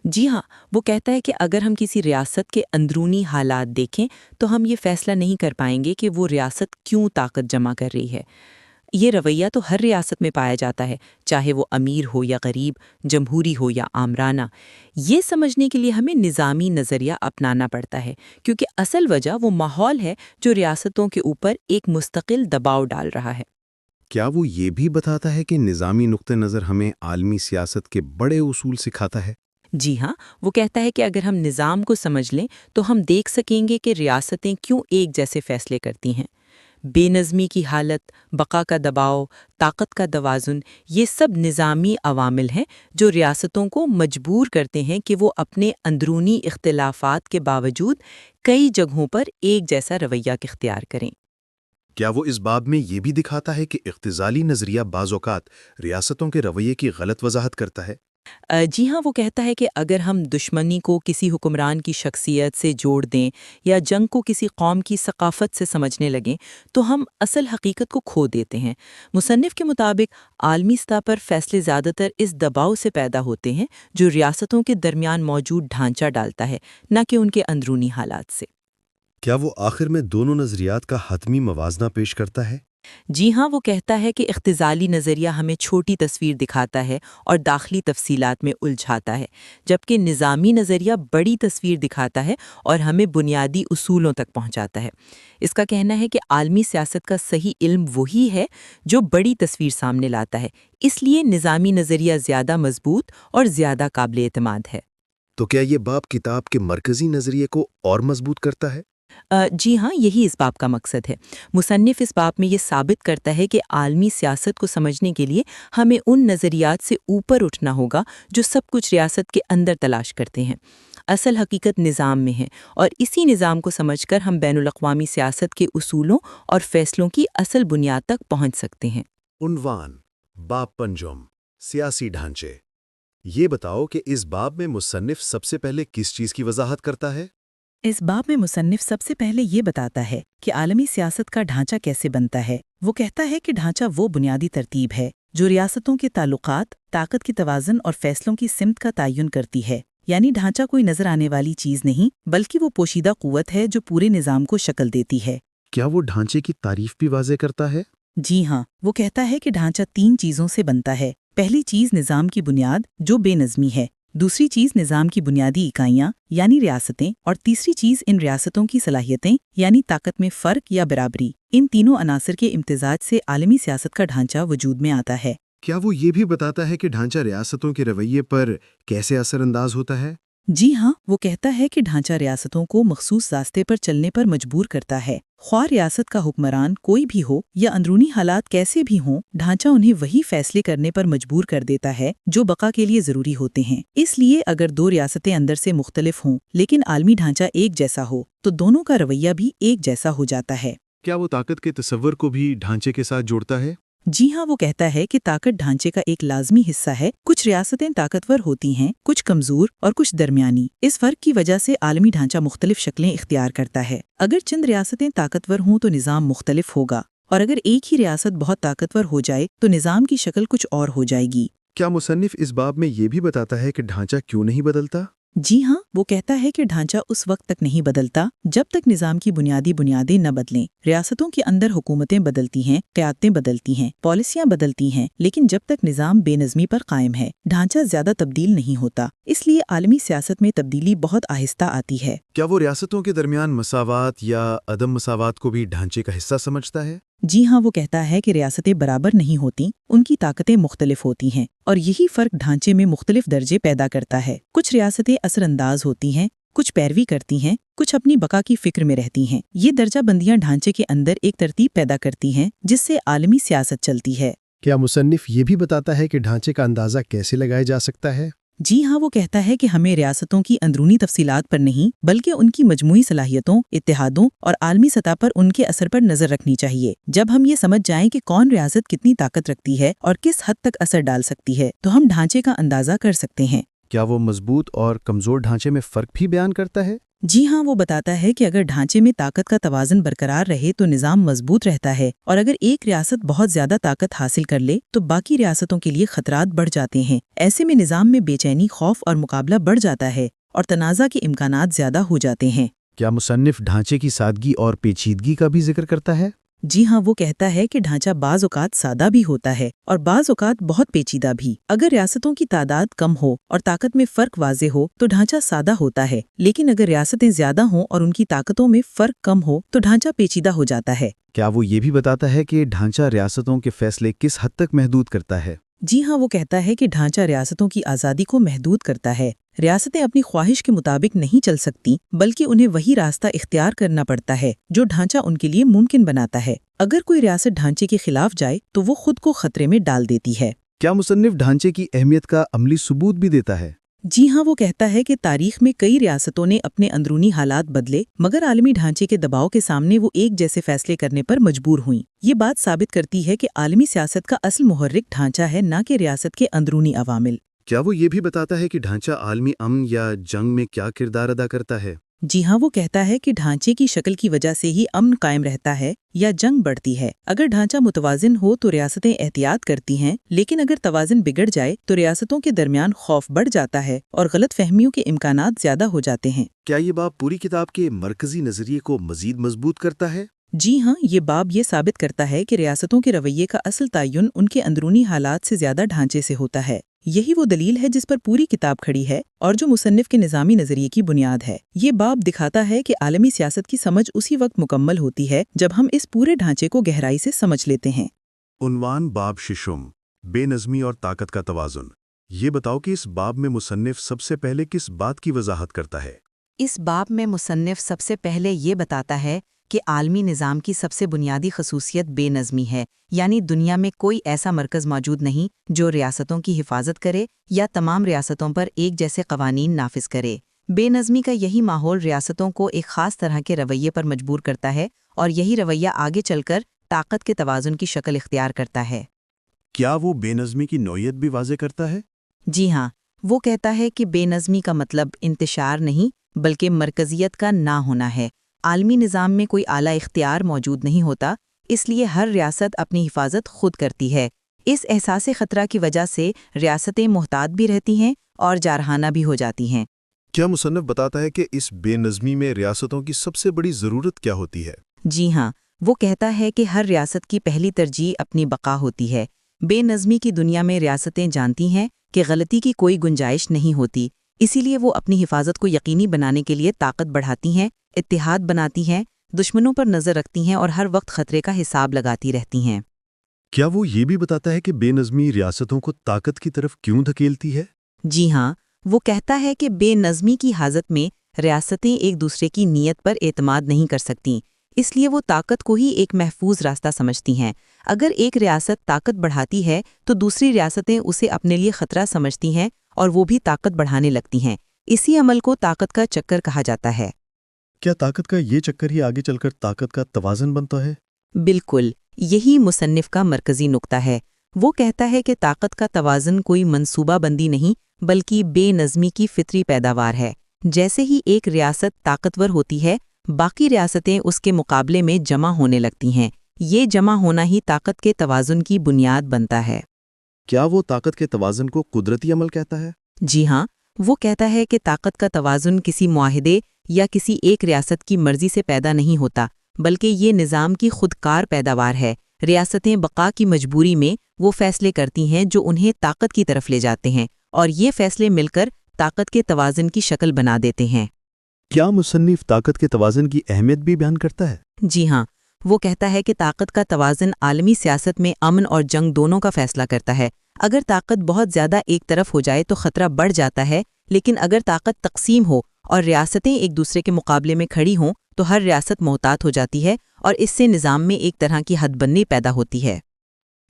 جی ہاں، وہ کہتا ہے کہ اگر ہم کسی ریاست کے اندرونی حالات دیکھیں تو ہم یہ فیصلہ نہیں کر پائیں گے کہ وہ ریاست کیوں طاقت جمع کر رہی ہے۔ یہ رویہ تو ہر ریاست میں پایا جاتا ہے، چاہے وہ امیر ہو یا غریب، جمہوری ہو یا آمرانہ۔ یہ سمجھنے کے لیے ہمیں نظامی نظریہ اپنانا پڑتا ہے، کیونکہ اصل وجہ وہ ماحول ہے جو ریاستوں کے اوپر ایک مستقل دباؤ ڈال رہا ہے۔ کیا وہ یہ بھی بتاتا ہے کہ نظامی نقطہ نظر ہمیں عالمی سیاست کے بڑے اصول سکھاتا ہے؟ جی ہاں، وہ کہتا ہے کہ اگر ہم نظام کو سمجھ لیں تو ہم دیکھ سکیں گے کہ ریاستیں کیوں ایک جیسے فیصلے کرتی ہیں۔ بے نظمی کی حالت، بقا کا دباؤ، طاقت کا توازن، یہ سب نظامی عوامل ہیں جو ریاستوں کو مجبور کرتے ہیں کہ وہ اپنے اندرونی اختلافات کے باوجود کئی جگہوں پر ایک جیسا رویہ اختیار کریں۔ کیا وہ اس باب میں یہ بھی دکھاتا ہے کہ اختزالی نظریہ بعض اوقات ریاستوں کے رویے کی غلط وضاحت کرتا ہے؟ جی ہاں، وہ کہتا ہے کہ اگر ہم دشمنی کو کسی حکمران کی شخصیت سے جوڑ دیں یا جنگ کو کسی قوم کی ثقافت سے سمجھنے لگیں تو ہم اصل حقیقت کو کھو دیتے ہیں۔ مصنف کے مطابق عالمی سطح پر فیصلے زیادہ تر اس دباؤ سے پیدا ہوتے ہیں جو ریاستوں کے درمیان موجود ڈھانچہ ڈالتا ہے، نہ کہ ان کے اندرونی حالات سے۔ کیا وہ آخر میں دونوں نظریات کا حتمی موازنہ پیش کرتا ہے؟ جی ہاں، وہ کہتا ہے کہ اختزالی نظریہ ہمیں چھوٹی تصویر دکھاتا ہے اور داخلی تفصیلات میں الجھاتا ہے، جبکہ نظامی نظریہ بڑی تصویر دکھاتا ہے اور ہمیں بنیادی اصولوں تک پہنچاتا ہے۔ اس کا کہنا ہے کہ عالمی سیاست کا صحیح علم وہی ہے جو بڑی تصویر سامنے لاتا ہے، اس لیے نظامی نظریہ زیادہ مضبوط اور زیادہ قابل اعتماد ہے۔ تو کیا یہ باب کتاب کے مرکزی نظریے کو اور مضبوط کرتا ہے؟ جی ہاں، یہی اس باب کا مقصد ہے۔ مصنف اس باب میں یہ ثابت کرتا ہے کہ عالمی سیاست کو سمجھنے کے لیے ہمیں ان نظریات سے اوپر اٹھنا ہوگا جو سب کچھ ریاست کے اندر تلاش کرتے ہیں۔ اصل حقیقت نظام میں ہے، اور اسی نظام کو سمجھ کر ہم بین الاقوامی سیاست کے اصولوں اور فیصلوں کی اصل بنیاد تک پہنچ سکتے ہیں۔ عنوان: باب پنجم، سیاسی ڈھانچے۔ یہ بتاؤ کہ اس باب میں مصنف سب سے پہلے کس چیز کی وضاحت کرتا ہے؟ اس باب میں مصنف سب سے پہلے یہ بتاتا ہے کہ عالمی سیاست کا ڈھانچہ کیسے بنتا ہے۔ وہ کہتا ہے کہ ڈھانچہ وہ بنیادی ترتیب ہے جو ریاستوں کے تعلقات، طاقت کی توازن اور فیصلوں کی سمت کا تعین کرتی ہے۔ یعنی ڈھانچہ کوئی نظر آنے والی چیز نہیں، بلکہ وہ پوشیدہ قوت ہے جو پورے نظام کو شکل دیتی ہے۔ کیا وہ ڈھانچے کی تعریف بھی واضح کرتا ہے؟ جی ہاں، وہ کہتا ہے کہ ڈھانچہ 3 چیزوں سے بنتا ہے۔ پہلی چیز نظام کی بنیاد جو بے نظمی ہے، دوسری چیز نظام کی بنیادی اکائیاں یعنی ریاستیں، اور تیسری چیز ان ریاستوں کی صلاحیتیں یعنی طاقت میں فرق یا برابری۔ ان تینوں عناصر کے امتزاج سے عالمی سیاست کا ڈھانچہ وجود میں آتا ہے۔ کیا وہ یہ بھی بتاتا ہے کہ ڈھانچہ ریاستوں کے رویے پر کیسے اثر انداز ہوتا ہے؟ جی ہاں، وہ کہتا ہے کہ ڈھانچہ ریاستوں کو مخصوص راستے پر چلنے پر مجبور کرتا ہے۔ خواہ ریاست کا حکمران کوئی بھی ہو یا اندرونی حالات کیسے بھی ہوں، ڈھانچہ انہیں وہی فیصلے کرنے پر مجبور کر دیتا ہے جو بقا کے لیے ضروری ہوتے ہیں۔ اس لیے اگر 2 ریاستیں اندر سے مختلف ہوں لیکن عالمی ڈھانچہ ایک جیسا ہو تو دونوں کا رویہ بھی ایک جیسا ہو جاتا ہے۔ کیا وہ طاقت کے تصور کو بھی ڈھانچے کے ساتھ جوڑتا ہے؟ جی ہاں، وہ کہتا ہے کہ طاقت ڈھانچے کا ایک لازمی حصہ ہے۔ کچھ ریاستیں طاقتور ہوتی ہیں، کچھ کمزور اور کچھ درمیانی۔ اس فرق کی وجہ سے عالمی ڈھانچہ مختلف شکلیں اختیار کرتا ہے۔ اگر چند ریاستیں طاقتور ہوں تو نظام مختلف ہوگا، اور اگر ایک ہی ریاست بہت طاقتور ہو جائے تو نظام کی شکل کچھ اور ہو جائے گی۔ کیا مصنف اس باب میں یہ بھی بتاتا ہے کہ ڈھانچہ کیوں نہیں بدلتا؟ جی ہاں، وہ کہتا ہے کہ ڈھانچہ اس وقت تک نہیں بدلتا جب تک نظام کی بنیادی بنیادیں نہ بدلیں۔ ریاستوں کے اندر حکومتیں بدلتی ہیں، قیادتیں بدلتی ہیں، پالیسیاں بدلتی ہیں، لیکن جب تک نظام بے نظمی پر قائم ہے ڈھانچہ زیادہ تبدیل نہیں ہوتا۔ اس لیے عالمی سیاست میں تبدیلی بہت آہستہ آتی ہے۔ کیا وہ ریاستوں کے درمیان مساوات یا عدم مساوات کو بھی ڈھانچے کا حصہ سمجھتا ہے؟ جی ہاں، وہ کہتا ہے کہ ریاستیں برابر نہیں ہوتیں، ان کی طاقتیں مختلف ہوتی ہیں، اور یہی فرق ڈھانچے میں مختلف درجے پیدا کرتا ہے۔ کچھ ریاستیں اثر انداز ہوتی ہیں، کچھ پیروی کرتی ہیں، کچھ اپنی بقا کی فکر میں رہتی ہیں۔ یہ درجہ بندیاں ڈھانچے کے اندر ایک ترتیب پیدا کرتی ہیں جس سے عالمی سیاست چلتی ہے۔ کیا مصنف یہ بھی بتاتا ہے کہ ڈھانچے کا اندازہ کیسے لگایا جا سکتا ہے؟ جی ہاں، وہ کہتا ہے کہ ہمیں ریاستوں کی اندرونی تفصیلات پر نہیں بلکہ ان کی مجموعی صلاحیتوں، اتحادوں اور عالمی سطح پر ان کے اثر پر نظر رکھنی چاہیے۔ جب ہم یہ سمجھ جائیں کہ کون ریاست کتنی طاقت رکھتی ہے اور کس حد تک اثر ڈال سکتی ہے تو ہم ڈھانچے کا اندازہ کر سکتے ہیں۔ کیا وہ مضبوط اور کمزور ڈھانچے میں فرق بھی بیان کرتا ہے؟ جی ہاں، وہ بتاتا ہے کہ اگر ڈھانچے میں طاقت کا توازن برقرار رہے تو نظام مضبوط رہتا ہے، اور اگر ایک ریاست بہت زیادہ طاقت حاصل کر لے تو باقی ریاستوں کے لیے خطرات بڑھ جاتے ہیں۔ ایسے میں نظام میں بے چینی، خوف اور مقابلہ بڑھ جاتا ہے اور تنازع کے امکانات زیادہ ہو جاتے ہیں۔ کیا مصنف ڈھانچے کی سادگی اور پیچیدگی کا بھی ذکر کرتا ہے؟ جی ہاں، وہ کہتا ہے کہ ڈھانچہ بعض اوقات سادہ بھی ہوتا ہے اور بعض اوقات بہت پیچیدہ بھی۔ اگر ریاستوں کی تعداد کم ہو اور طاقت میں فرق واضح ہو تو ڈھانچہ سادہ ہوتا ہے، لیکن اگر ریاستیں زیادہ ہوں اور ان کی طاقتوں میں فرق کم ہو تو ڈھانچہ پیچیدہ ہو جاتا ہے۔ کیا وہ یہ بھی بتاتا ہے کہ ڈھانچہ ریاستوں کے فیصلے کس حد تک محدود کرتا ہے؟ جی ہاں، وہ کہتا ہے کہ ڈھانچہ ریاستوں کی آزادی کو محدود کرتا ہے۔ ریاستیں اپنی خواہش کے مطابق نہیں چل سکتی بلکہ انہیں وہی راستہ اختیار کرنا پڑتا ہے جو ڈھانچہ ان کے لیے ممکن بناتا ہے۔ اگر کوئی ریاست ڈھانچے کے خلاف جائے تو وہ خود کو خطرے میں ڈال دیتی ہے۔ کیا مصنف ڈھانچے کی اہمیت کا عملی ثبوت بھی دیتا ہے؟ جی ہاں، وہ کہتا ہے کہ تاریخ میں کئی ریاستوں نے اپنے اندرونی حالات بدلے مگر عالمی ڈھانچے کے دباؤ کے سامنے وہ ایک جیسے فیصلے کرنے پر مجبور ہوئیں۔ یہ بات ثابت کرتی ہے کہ عالمی سیاست کا اصل محرک ڈھانچہ ہے، نہ کہ ریاست کے اندرونی عوامل۔ کیا وہ یہ بھی بتاتا ہے کہ ڈھانچہ عالمی امن یا جنگ میں کیا کردار ادا کرتا ہے؟ جی ہاں، وہ کہتا ہے کہ ڈھانچے کی شکل کی وجہ سے ہی امن قائم رہتا ہے یا جنگ بڑھتی ہے۔ اگر ڈھانچہ متوازن ہو تو ریاستیں احتیاط کرتی ہیں، لیکن اگر توازن بگڑ جائے تو ریاستوں کے درمیان خوف بڑھ جاتا ہے اور غلط فہمیوں کے امکانات زیادہ ہو جاتے ہیں۔ کیا یہ باب پوری کتاب کے مرکزی نظریے کو مزید مضبوط کرتا ہے؟ جی ہاں، یہ باب یہ ثابت کرتا ہے کہ ریاستوں کے رویے کا اصل تعین ان کے اندرونی حالات سے زیادہ ڈھانچے سے ہوتا ہے۔ یہی وہ دلیل ہے جس پر پوری کتاب کھڑی ہے اور جو مصنف کے نظامی نظریے کی بنیاد ہے۔ یہ باب دکھاتا ہے کہ عالمی سیاست کی سمجھ اسی وقت مکمل ہوتی ہے جب ہم اس پورے ڈھانچے کو گہرائی سے سمجھ لیتے ہیں۔ عنوان باب ششم، بے نظمی اور طاقت کا توازن۔ یہ بتاؤ کہ اس باب میں مصنف سب سے پہلے کس بات کی وضاحت کرتا ہے؟ اس باب میں مصنف سب سے پہلے یہ بتاتا ہے کہ عالمی نظام کی سب سے بنیادی خصوصیت بے نظمی ہے، یعنی دنیا میں کوئی ایسا مرکز موجود نہیں جو ریاستوں کی حفاظت کرے یا تمام ریاستوں پر ایک جیسے قوانین نافذ کرے۔ بے نظمی کا یہی ماحول ریاستوں کو ایک خاص طرح کے رویے پر مجبور کرتا ہے اور یہی رویہ آگے چل کر طاقت کے توازن کی شکل اختیار کرتا ہے۔ کیا وہ بے نظمی کی نوعیت بھی واضح کرتا ہے؟ جی ہاں، وہ کہتا ہے کہ بے نظمی کا مطلب انتشار نہیں بلکہ مرکزیت کا نہ ہونا ہے۔ عالمی نظام میں کوئی اعلیٰ اختیار موجود نہیں ہوتا، اس لیے ہر ریاست اپنی حفاظت خود کرتی ہے۔ اس احساس خطرہ کی وجہ سے ریاستیں محتاط بھی رہتی ہیں اور جارحانہ بھی ہو جاتی ہیں۔ کیا مصنف بتاتا ہے کہ اس بے نظمی میں ریاستوں کی سب سے بڑی ضرورت کیا ہوتی ہے؟ جی ہاں، وہ کہتا ہے کہ ہر ریاست کی پہلی ترجیح اپنی بقا ہوتی ہے۔ بے نظمی کی دنیا میں ریاستیں جانتی ہیں کہ غلطی کی کوئی گنجائش نہیں ہوتی، اسی لیے وہ اپنی حفاظت کو یقینی بنانے کے لیے طاقت بڑھاتی ہیں، اتحاد بناتی ہیں، دشمنوں پر نظر رکھتی ہیں اور ہر وقت خطرے کا حساب لگاتی رہتی ہیں۔ کیا وہ یہ بھی بتاتا ہے کہ بے نظمی ریاستوں کو طاقت کی طرف کیوں دھکیلتی ہے؟ جی ہاں، وہ کہتا ہے کہ بے نظمی کی حالت میں ریاستیں ایک دوسرے کی نیت پر اعتماد نہیں کر سکتیں، اس لیے وہ طاقت کو ہی ایک محفوظ راستہ سمجھتی ہیں۔ اگر ایک ریاست طاقت بڑھاتی ہے تو دوسری ریاستیں اسے اپنے لیے خطرہ سمجھتی ہیں اور وہ بھی طاقت بڑھانے لگتی ہیں۔ اسی عمل کو طاقت کا چکر کہا جاتا ہے۔ کیا طاقت کا یہ چکر ہی آگے چل کر طاقت کا توازن بنتا ہے؟ بالکل، یہی مصنف کا مرکزی نقطہ ہے۔ وہ کہتا ہے کہ طاقت کا توازن کوئی منصوبہ بندی نہیں بلکہ بے نظمی کی فطری پیداوار ہے۔ جیسے ہی ایک ریاست طاقتور ہوتی ہے، باقی ریاستیں اس کے مقابلے میں جمع ہونے لگتی ہیں۔ یہ جمع ہونا ہی طاقت کے توازن کی بنیاد بنتا ہے۔ کیا وہ طاقت کے توازن کو قدرتی عمل کہتا ہے؟ جی ہاں، وہ کہتا ہے کہ طاقت کا توازن کسی معاہدے یا کسی ایک ریاست کی مرضی سے پیدا نہیں ہوتا، بلکہ یہ نظام کی خودکار پیداوار ہے۔ ریاستیں بقا کی مجبوری میں وہ فیصلے کرتی ہیں جو انہیں طاقت کی طرف لے جاتے ہیں، اور یہ فیصلے مل کر طاقت کے توازن کی شکل بنا دیتے ہیں۔ کیا مصنف طاقت کے توازن کی اہمیت بھی بیان کرتا ہے؟ جی ہاں، وہ کہتا ہے کہ طاقت کا توازن عالمی سیاست میں امن اور جنگ دونوں کا فیصلہ کرتا ہے۔ اگر طاقت بہت زیادہ ایک طرف ہو جائے تو خطرہ بڑھ جاتا ہے، لیکن اگر طاقت تقسیم ہو اور ریاستیں ایک دوسرے کے مقابلے میں کھڑی ہوں تو ہر ریاست محتاط ہو جاتی ہے، اور اس سے نظام میں ایک طرح کی حد بندی پیدا ہوتی ہے۔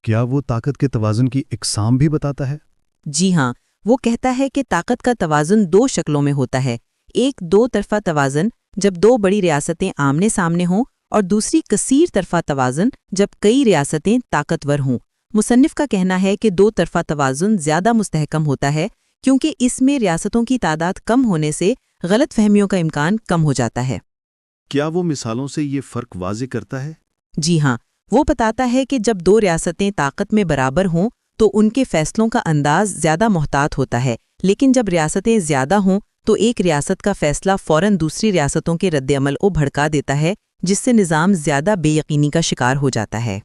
کیا وہ طاقت کے توازن کی اقسام بھی بتاتا ہے؟ جی ہاں، وہ کہتا ہے کہ طاقت کا توازن دو شکلوں میں ہوتا ہے، ایک دو طرفہ توازن جب دو بڑی ریاستیں آمنے سامنے ہوں، اور دوسری کثیر طرفہ توازن جب کئی ریاستیں طاقتور ہوں۔ مصنف کا کہنا ہے کہ دو طرفہ توازن زیادہ مستحکم ہوتا ہے کیونکہ اس میں ریاستوں کی تعداد کم ہونے سے غلط فہمیوں کا امکان کم ہو جاتا ہے۔ کیا وہ مثالوں سے یہ فرق واضح کرتا ہے؟ جی ہاں، وہ بتاتا ہے کہ جب دو ریاستیں طاقت میں برابر ہوں تو ان کے فیصلوں کا انداز زیادہ محتاط ہوتا ہے، لیکن جب ریاستیں زیادہ ہوں تو ایک ریاست کا فیصلہ فوراً دوسری ریاستوں کے رد عمل کو بھڑکا دیتا ہے، جس سے نظام زیادہ بے یقینی کا شکار ہو جاتا ہے۔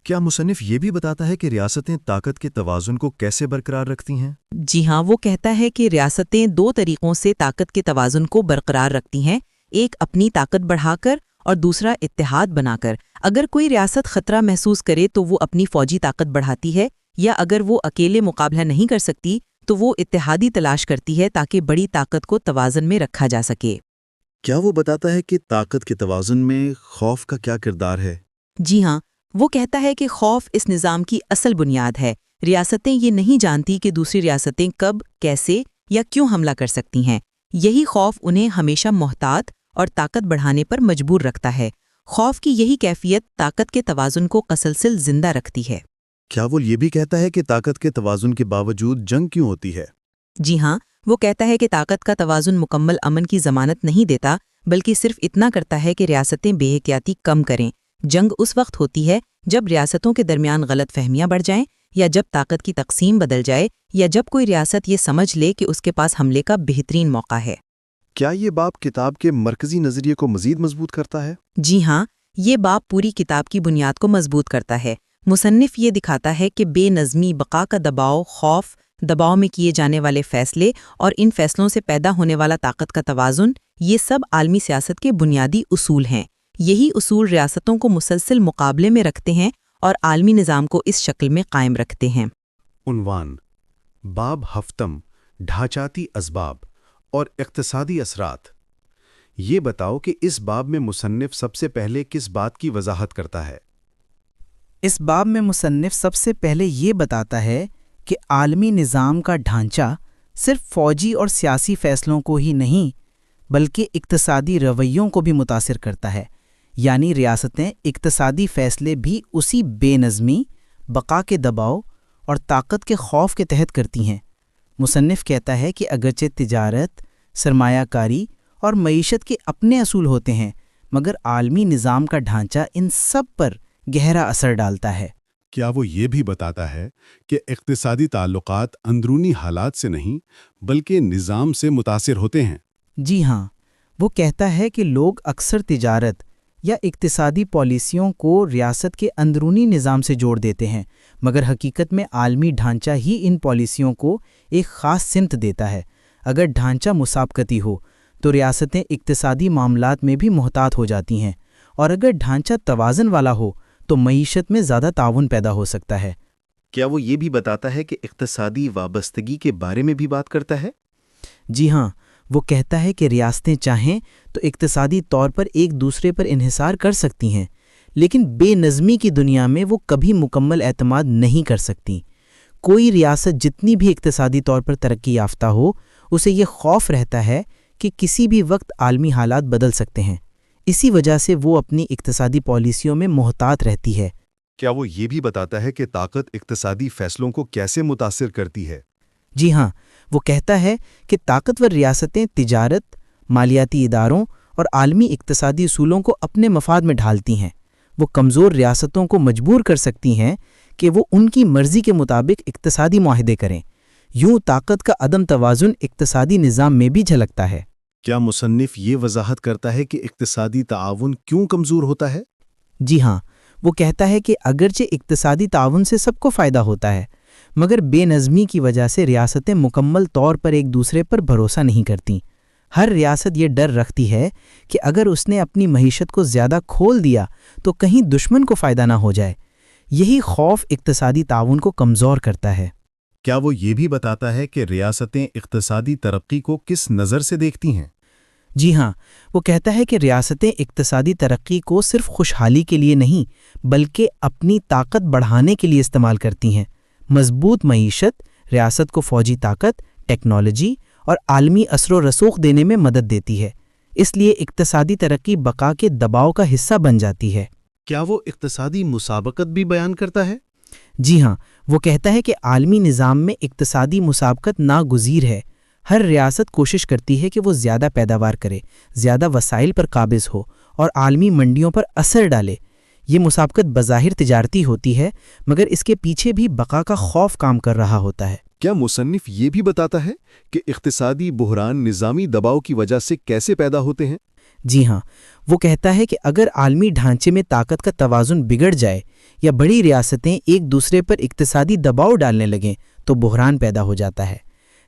کیا مصنف یہ بھی بتاتا ہے کہ ریاستیں طاقت کے توازن کو کیسے برقرار رکھتی ہیں؟ جی ہاں، وہ کہتا ہے کہ ریاستیں دو طریقوں سے طاقت کے توازن کو برقرار رکھتی ہیں، ایک اپنی طاقت بڑھا کر اور دوسرا اتحاد بنا کر۔ اگر کوئی ریاست خطرہ محسوس کرے تو وہ اپنی فوجی طاقت بڑھاتی ہے، یا اگر وہ اکیلے مقابلہ نہیں کر سکتی تو وہ اتحادی تلاش کرتی ہے تاکہ بڑی طاقت کو توازن میں رکھا جا سکے۔ کیا وہ بتاتا ہے کہ طاقت کے توازن میں خوف کا کیا کردار ہے؟ جی ہاں، وہ کہتا ہے کہ خوف اس نظام کی اصل بنیاد ہے۔ ریاستیں یہ نہیں جانتی کہ دوسری ریاستیں کب، کیسے یا کیوں حملہ کر سکتی ہیں۔ یہی خوف انہیں ہمیشہ محتاط اور طاقت بڑھانے پر مجبور رکھتا ہے۔ خوف کی یہی کیفیت طاقت کے توازن کو مسلسل زندہ رکھتی ہے۔ کیا وہ یہ بھی کہتا ہے کہ طاقت کے توازن کے باوجود جنگ کیوں ہوتی ہے؟ جی ہاں، وہ کہتا ہے کہ طاقت کا توازن مکمل امن کی ضمانت نہیں دیتا، بلکہ صرف اتنا کرتا ہے کہ ریاستیں بے احتیاطی کم کریں۔ جنگ اس وقت ہوتی ہے جب ریاستوں کے درمیان غلط فہمیاں بڑھ جائیں، یا جب طاقت کی تقسیم بدل جائے، یا جب کوئی ریاست یہ سمجھ لے کہ اس کے پاس حملے کا بہترین موقع ہے۔ کیا یہ باب کتاب کے مرکزی نظریے کو مزید مضبوط کرتا ہے؟ جی ہاں، یہ باب پوری کتاب کی بنیاد کو مضبوط کرتا ہے۔ مصنف یہ دکھاتا ہے کہ بے نظمی، بقا کا دباؤ، خوف، دباؤ میں کیے جانے والے فیصلے اور ان فیصلوں سے پیدا ہونے والا طاقت کا توازن، یہ سب عالمی سیاست کے بنیادی اصول ہیں۔ یہی اصول ریاستوں کو مسلسل مقابلے میں رکھتے ہیں اور عالمی نظام کو اس شکل میں قائم رکھتے ہیں۔ عنوان: باب ہفتم، ڈھانچاتی اسباب اور اقتصادی اثرات۔ یہ بتاؤ کہ اس باب میں مصنف سب سے پہلے کس بات کی وضاحت کرتا ہے؟ اس باب میں مصنف سب سے پہلے یہ بتاتا ہے کہ عالمی نظام کا ڈھانچہ صرف فوجی اور سیاسی فیصلوں کو ہی نہیں بلکہ اقتصادی رویوں کو بھی متاثر کرتا ہے، یعنی ریاستیں اقتصادی فیصلے بھی اسی بے نظمی، بقا کے دباؤ اور طاقت کے خوف کے تحت کرتی ہیں۔ مصنف کہتا ہے کہ اگرچہ تجارت، سرمایہ کاری اور معیشت کے اپنے اصول ہوتے ہیں، مگر عالمی نظام کا ڈھانچہ ان سب پر گہرا اثر ڈالتا ہے۔ کیا وہ یہ بھی بتاتا ہے کہ اقتصادی تعلقات اندرونی حالات سے نہیں بلکہ نظام سے متاثر ہوتے ہیں؟ جی ہاں، وہ کہتا ہے کہ لوگ اکثر تجارت یا اقتصادی پالیسیوں کو ریاست کے اندرونی نظام سے جوڑ دیتے ہیں، مگر حقیقت میں عالمی ڈھانچہ ہی ان پالیسیوں کو ایک خاص سمت دیتا ہے۔ اگر ڈھانچہ مسابقتی ہو تو ریاستیں اقتصادی معاملات میں بھی محتاط ہو جاتی ہیں، اور اگر ڈھانچہ توازن والا ہو تو معیشت میں زیادہ تعاون پیدا ہو سکتا ہے۔ کیا وہ یہ بھی بتاتا ہے کہ اقتصادی وابستگی کے بارے میں بھی بات کرتا ہے؟ جی ہاں، وہ کہتا ہے کہ ریاستیں چاہیں تو اقتصادی طور پر ایک دوسرے پر انحصار کر سکتی ہیں، لیکن بے نظمی کی دنیا میں وہ کبھی مکمل اعتماد نہیں کر سکتی۔ کوئی ریاست جتنی بھی اقتصادی طور پر ترقی یافتہ ہو، اسے یہ خوف رہتا ہے کہ کسی بھی وقت عالمی حالات بدل سکتے ہیں۔ اسی وجہ سے وہ اپنی اقتصادی پالیسیوں میں محتاط رہتی ہے۔ کیا وہ یہ بھی بتاتا ہے کہ طاقت اقتصادی فیصلوں کو کیسے متاثر کرتی ہے؟ جی ہاں، وہ کہتا ہے کہ طاقتور ریاستیں تجارت، مالیاتی اداروں اور عالمی اقتصادی اصولوں کو اپنے مفاد میں ڈھالتی ہیں۔ وہ کمزور ریاستوں کو مجبور کر سکتی ہیں کہ وہ ان کی مرضی کے مطابق اقتصادی معاہدے کریں۔ یوں طاقت کا عدم توازن اقتصادی نظام میں بھی جھلکتا ہے۔ کیا مصنف یہ وضاحت کرتا ہے کہ اقتصادی تعاون کیوں کمزور ہوتا ہے؟ جی ہاں، وہ کہتا ہے کہ اگرچہ اقتصادی تعاون سے سب کو فائدہ ہوتا ہے، مگر بے نظمی کی وجہ سے ریاستیں مکمل طور پر ایک دوسرے پر بھروسہ نہیں کرتیں۔ ہر ریاست یہ ڈر رکھتی ہے کہ اگر اس نے اپنی معیشت کو زیادہ کھول دیا تو کہیں دشمن کو فائدہ نہ ہو جائے۔ یہی خوف اقتصادی تعاون کو کمزور کرتا ہے۔ کیا وہ یہ بھی بتاتا ہے کہ ریاستیں اقتصادی ترقی کو کس نظر سے دیکھتی ہیں؟ جی ہاں، وہ کہتا ہے کہ ریاستیں اقتصادی ترقی کو صرف خوشحالی کے لیے نہیں بلکہ اپنی طاقت بڑھانے کے لیے استعمال کرتی ہیں۔ مضبوط معیشت ریاست کو فوجی طاقت، ٹیکنالوجی اور عالمی اثر و رسوخ دینے میں مدد دیتی ہے، اس لیے اقتصادی ترقی بقا کے دباؤ کا حصہ بن جاتی ہے۔ کیا وہ اقتصادی مسابقت بھی بیان کرتا ہے؟ جی ہاں، وہ کہتا ہے کہ عالمی نظام میں اقتصادی مسابقت ناگزیر ہے۔ ہر ریاست کوشش کرتی ہے کہ وہ زیادہ پیداوار کرے، زیادہ وسائل پر قابض ہو اور عالمی منڈیوں پر اثر ڈالے۔ یہ مسابقت بظاہر تجارتی ہوتی ہے، مگر اس کے پیچھے بھی بقا کا خوف کام کر رہا ہوتا ہے۔ کیا مصنف یہ بھی بتاتا ہے کہ اقتصادی بحران نظامی دباؤ کی وجہ سے کیسے پیدا ہوتے ہیں؟ جی ہاں، وہ کہتا ہے کہ اگر عالمی ڈھانچے میں طاقت کا توازن بگڑ جائے یا بڑی ریاستیں ایک دوسرے پر اقتصادی دباؤ ڈالنے لگیں تو بحران پیدا ہو جاتا ہے۔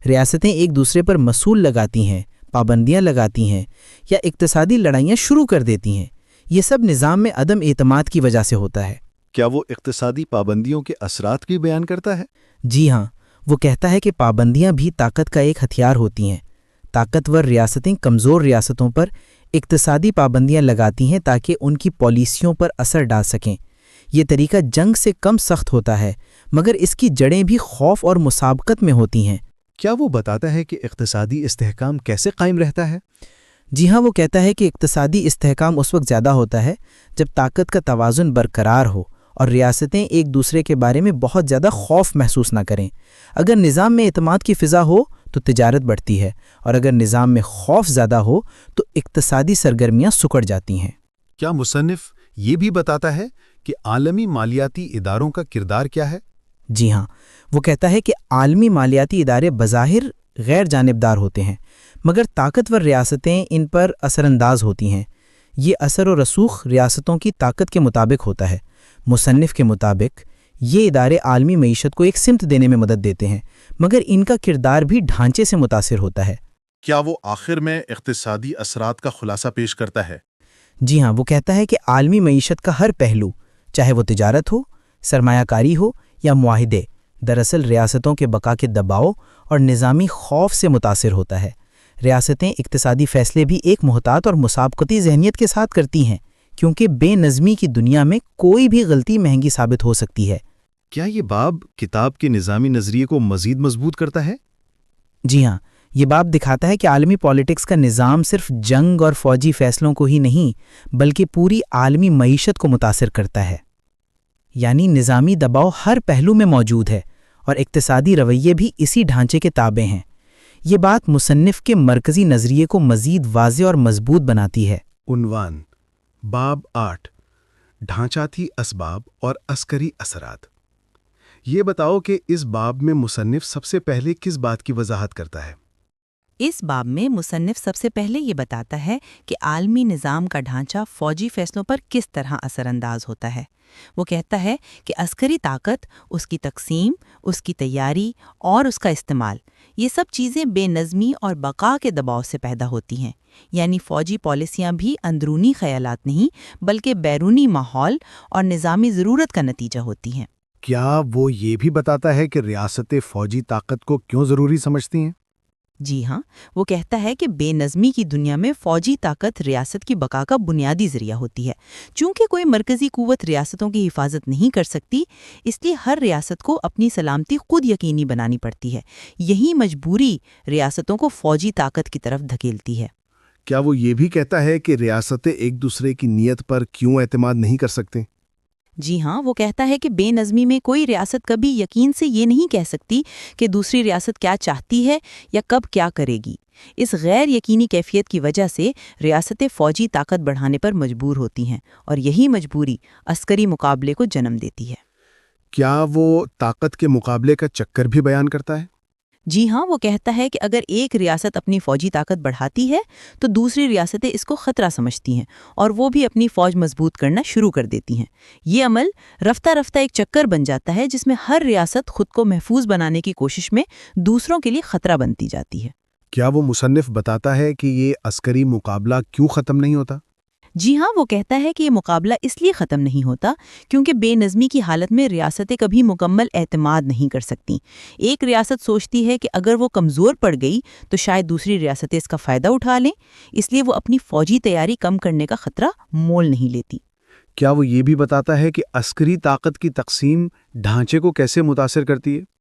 ریاستیں ایک دوسرے پر مسول لگاتی ہیں، پابندیاں لگاتی ہیں یا اقتصادی لڑائیاں شروع کر دیتی ہیں۔ یہ سب نظام میں عدم اعتماد کی وجہ سے ہوتا ہے۔ کیا وہ اقتصادی پابندیوں کے اثرات بھی بیان کرتا ہے؟ جی ہاں، وہ کہتا ہے کہ پابندیاں بھی طاقت کا ایک ہتھیار ہوتی ہیں۔ طاقتور ریاستیں کمزور ریاستوں پر اقتصادی پابندیاں لگاتی ہیں تاکہ ان کی پالیسیوں پر اثر ڈال سکیں۔ یہ طریقہ جنگ سے کم سخت ہوتا ہے، مگر اس کی جڑیں بھی خوف اور مسابقت میں ہوتی ہیں۔ کیا وہ بتاتا ہے کہ اقتصادی استحکام کیسے قائم رہتا ہے؟ جی ہاں، وہ کہتا ہے کہ اقتصادی استحکام اس وقت زیادہ ہوتا ہے جب طاقت کا توازن برقرار ہو اور ریاستیں ایک دوسرے کے بارے میں بہت زیادہ خوف محسوس نہ کریں۔ اگر نظام میں اعتماد کی فضا ہو تو تجارت بڑھتی ہے، اور اگر نظام میں خوف زیادہ ہو تو اقتصادی سرگرمیاں سکڑ جاتی ہیں۔ کیا مصنف یہ بھی بتاتا ہے کہ عالمی مالیاتی اداروں کا کردار کیا ہے؟ جی ہاں، وہ کہتا ہے کہ عالمی مالیاتی ادارے بظاہر غیر جانبدار ہوتے ہیں، مگر طاقتور ریاستیں ان پر اثر انداز ہوتی ہیں۔ یہ اثر و رسوخ ریاستوں کی طاقت کے مطابق ہوتا ہے۔ مصنف کے مطابق یہ ادارے عالمی معیشت کو ایک سمت دینے میں مدد دیتے ہیں، مگر ان کا کردار بھی ڈھانچے سے متاثر ہوتا ہے۔ کیا وہ آخر میں اقتصادی اثرات کا خلاصہ پیش کرتا ہے؟ جی ہاں، وہ کہتا ہے کہ عالمی معیشت کا ہر پہلو، چاہے وہ تجارت ہو، سرمایہ کاری ہو یا معاہدے، دراصل ریاستوں کے بقا کے دباؤ اور نظامی خوف سے متاثر ہوتا ہے۔ ریاستیں اقتصادی فیصلے بھی ایک محتاط اور مسابقتی ذہنیت کے ساتھ کرتی ہیں، کیونکہ بے نظمی کی دنیا میں کوئی بھی غلطی مہنگی ثابت ہو سکتی ہے۔ کیا یہ باب کتاب کے نظامی نظریے کو مزید مضبوط کرتا ہے؟ جی ہاں، یہ باب دکھاتا ہے کہ عالمی پالیٹکس کا نظام صرف جنگ اور فوجی فیصلوں کو ہی نہیں بلکہ پوری عالمی معیشت کو متاثر کرتا ہے۔ یعنی نظامی دباؤ ہر پہلو میں موجود ہے اور اقتصادی رویے بھی اسی ڈھانچے کے تابع ہیں۔ یہ بات مصنف کے مرکزی نظریے کو مزید واضح اور مضبوط بناتی ہے۔ عنوان: باب 8، ڈھانچاتی اسباب اور عسکری اثرات۔ یہ بتاؤ کہ اس باب میں مصنف سب سے پہلے کس بات کی وضاحت کرتا ہے؟ اس باب میں مصنف سب سے پہلے یہ بتاتا ہے کہ عالمی نظام کا ڈھانچہ فوجی فیصلوں پر کس طرح اثر انداز ہوتا ہے۔ وہ کہتا ہے کہ عسکری طاقت، اس کی تقسیم، اس کی تیاری اور اس کا استعمال، یہ سب چیزیں بے نظمی اور بقا کے دباؤ سے پیدا ہوتی ہیں۔ یعنی فوجی پالیسیاں بھی اندرونی خیالات نہیں بلکہ بیرونی ماحول اور نظامی ضرورت کا نتیجہ ہوتی ہیں۔ کیا وہ یہ بھی بتاتا ہے کہ ریاستیں فوجی طاقت کو کیوں ضروری سمجھتی ہیں؟ جی ہاں، وہ کہتا ہے کہ بے نظمی کی دنیا میں فوجی طاقت ریاست کی بقا کا بنیادی ذریعہ ہوتی ہے۔ چونکہ کوئی مرکزی قوت ریاستوں کی حفاظت نہیں کر سکتی، اس لیے ہر ریاست کو اپنی سلامتی خود یقینی بنانی پڑتی ہے۔ یہی مجبوری ریاستوں کو فوجی طاقت کی طرف دھکیلتی ہے۔ کیا وہ یہ بھی کہتا ہے کہ ریاستیں ایک دوسرے کی نیت پر کیوں اعتماد نہیں کر سکتے؟ جی ہاں، وہ کہتا ہے کہ بے نظمی میں کوئی ریاست کبھی یقین سے یہ نہیں کہہ سکتی کہ دوسری ریاست کیا چاہتی ہے یا کب کیا کرے گی۔ اس غیر یقینی کیفیت کی وجہ سے ریاستیں فوجی طاقت بڑھانے پر مجبور ہوتی ہیں اور یہی مجبوری عسکری مقابلے کو جنم دیتی ہے۔ کیا وہ طاقت کے مقابلے کا چکر بھی بیان کرتا ہے؟ جی ہاں، وہ کہتا ہے کہ اگر ایک ریاست اپنی فوجی طاقت بڑھاتی ہے تو دوسری ریاستیں اس کو خطرہ سمجھتی ہیں اور وہ بھی اپنی فوج مضبوط کرنا شروع کر دیتی ہیں۔ یہ عمل رفتہ رفتہ ایک چکر بن جاتا ہے جس میں ہر ریاست خود کو محفوظ بنانے کی کوشش میں دوسروں کے لیے خطرہ بنتی جاتی ہے۔ کیا وہ مصنف بتاتا ہے کہ یہ عسکری مقابلہ کیوں ختم نہیں ہوتا؟ جی ہاں، وہ کہتا ہے کہ یہ مقابلہ اس لیے ختم نہیں ہوتا کیونکہ بے نظمی کی حالت میں ریاستیں کبھی مکمل اعتماد نہیں کر سکتیں۔ ایک ریاست سوچتی ہے کہ اگر وہ کمزور پڑ گئی تو شاید دوسری ریاستیں اس کا فائدہ اٹھا لیں، اس لیے وہ اپنی فوجی تیاری کم کرنے کا خطرہ مول نہیں لیتی۔ کیا وہ یہ بھی بتاتا ہے کہ عسکری طاقت کی تقسیم ڈھانچے کو کیسے متاثر کرتی ہے؟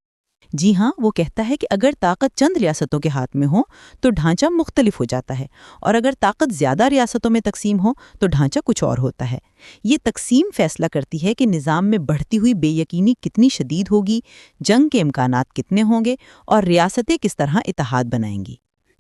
جی ہاں، وہ کہتا ہے کہ اگر طاقت چند ریاستوں کے ہاتھ میں ہو تو ڈھانچہ مختلف ہو جاتا ہے، اور اگر طاقت زیادہ ریاستوں میں تقسیم ہو تو ڈھانچہ کچھ اور ہوتا ہے۔ یہ تقسیم فیصلہ کرتی ہے کہ نظام میں بڑھتی ہوئی بے یقینی کتنی شدید ہوگی، جنگ کے امکانات کتنے ہوں گے اور ریاستیں کس طرح اتحاد بنائیں گی۔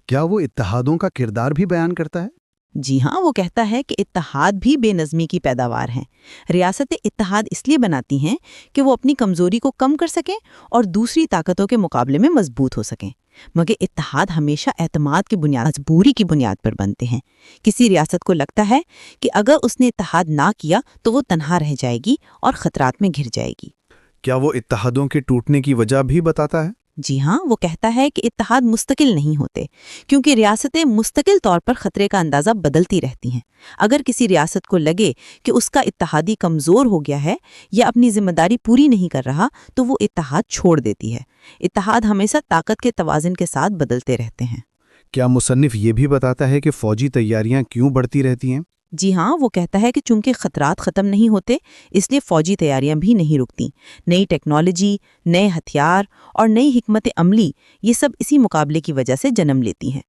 کیا وہ اتحادوں کا کردار بھی بیان کرتا ہے؟ جی ہاں، وہ کہتا ہے کہ اتحاد بھی بے نظمی کی پیداوار ہیں۔ ریاستیں اتحاد اس لیے بناتی ہیں کہ وہ اپنی کمزوری کو کم کر سکیں اور دوسری طاقتوں کے مقابلے میں مضبوط ہو سکیں، مگر اتحاد ہمیشہ اعتماد کی مجبوری کی بنیاد پر بنتے ہیں۔ کسی ریاست کو لگتا ہے کہ اگر اس نے اتحاد نہ کیا تو وہ تنہا رہ جائے گی اور خطرات میں گھر جائے گی۔ کیا وہ اتحادوں کے ٹوٹنے کی وجہ بھی بتاتا ہے؟ جی ہاں، وہ کہتا ہے کہ اتحاد مستقل نہیں ہوتے کیونکہ ریاستیں مستقل طور پر خطرے کا اندازہ بدلتی رہتی ہیں۔ اگر کسی ریاست کو لگے کہ اس کا اتحادی کمزور ہو گیا ہے یا اپنی ذمہ داری پوری نہیں کر رہا تو وہ اتحاد چھوڑ دیتی ہے۔ اتحاد ہمیشہ طاقت کے توازن کے ساتھ بدلتے رہتے ہیں۔ کیا مصنف یہ بھی بتاتا ہے کہ فوجی تیاریاں کیوں بڑھتی رہتی ہیں؟ جی ہاں، وہ کہتا ہے کہ چونکہ خطرات ختم نہیں ہوتے اس لیے فوجی تیاریاں بھی نہیں رکتیں۔ نئی ٹیکنالوجی، نئے ہتھیار اور نئی حکمت عملی، یہ سب اسی مقابلے کی وجہ سے جنم لیتی ہیں۔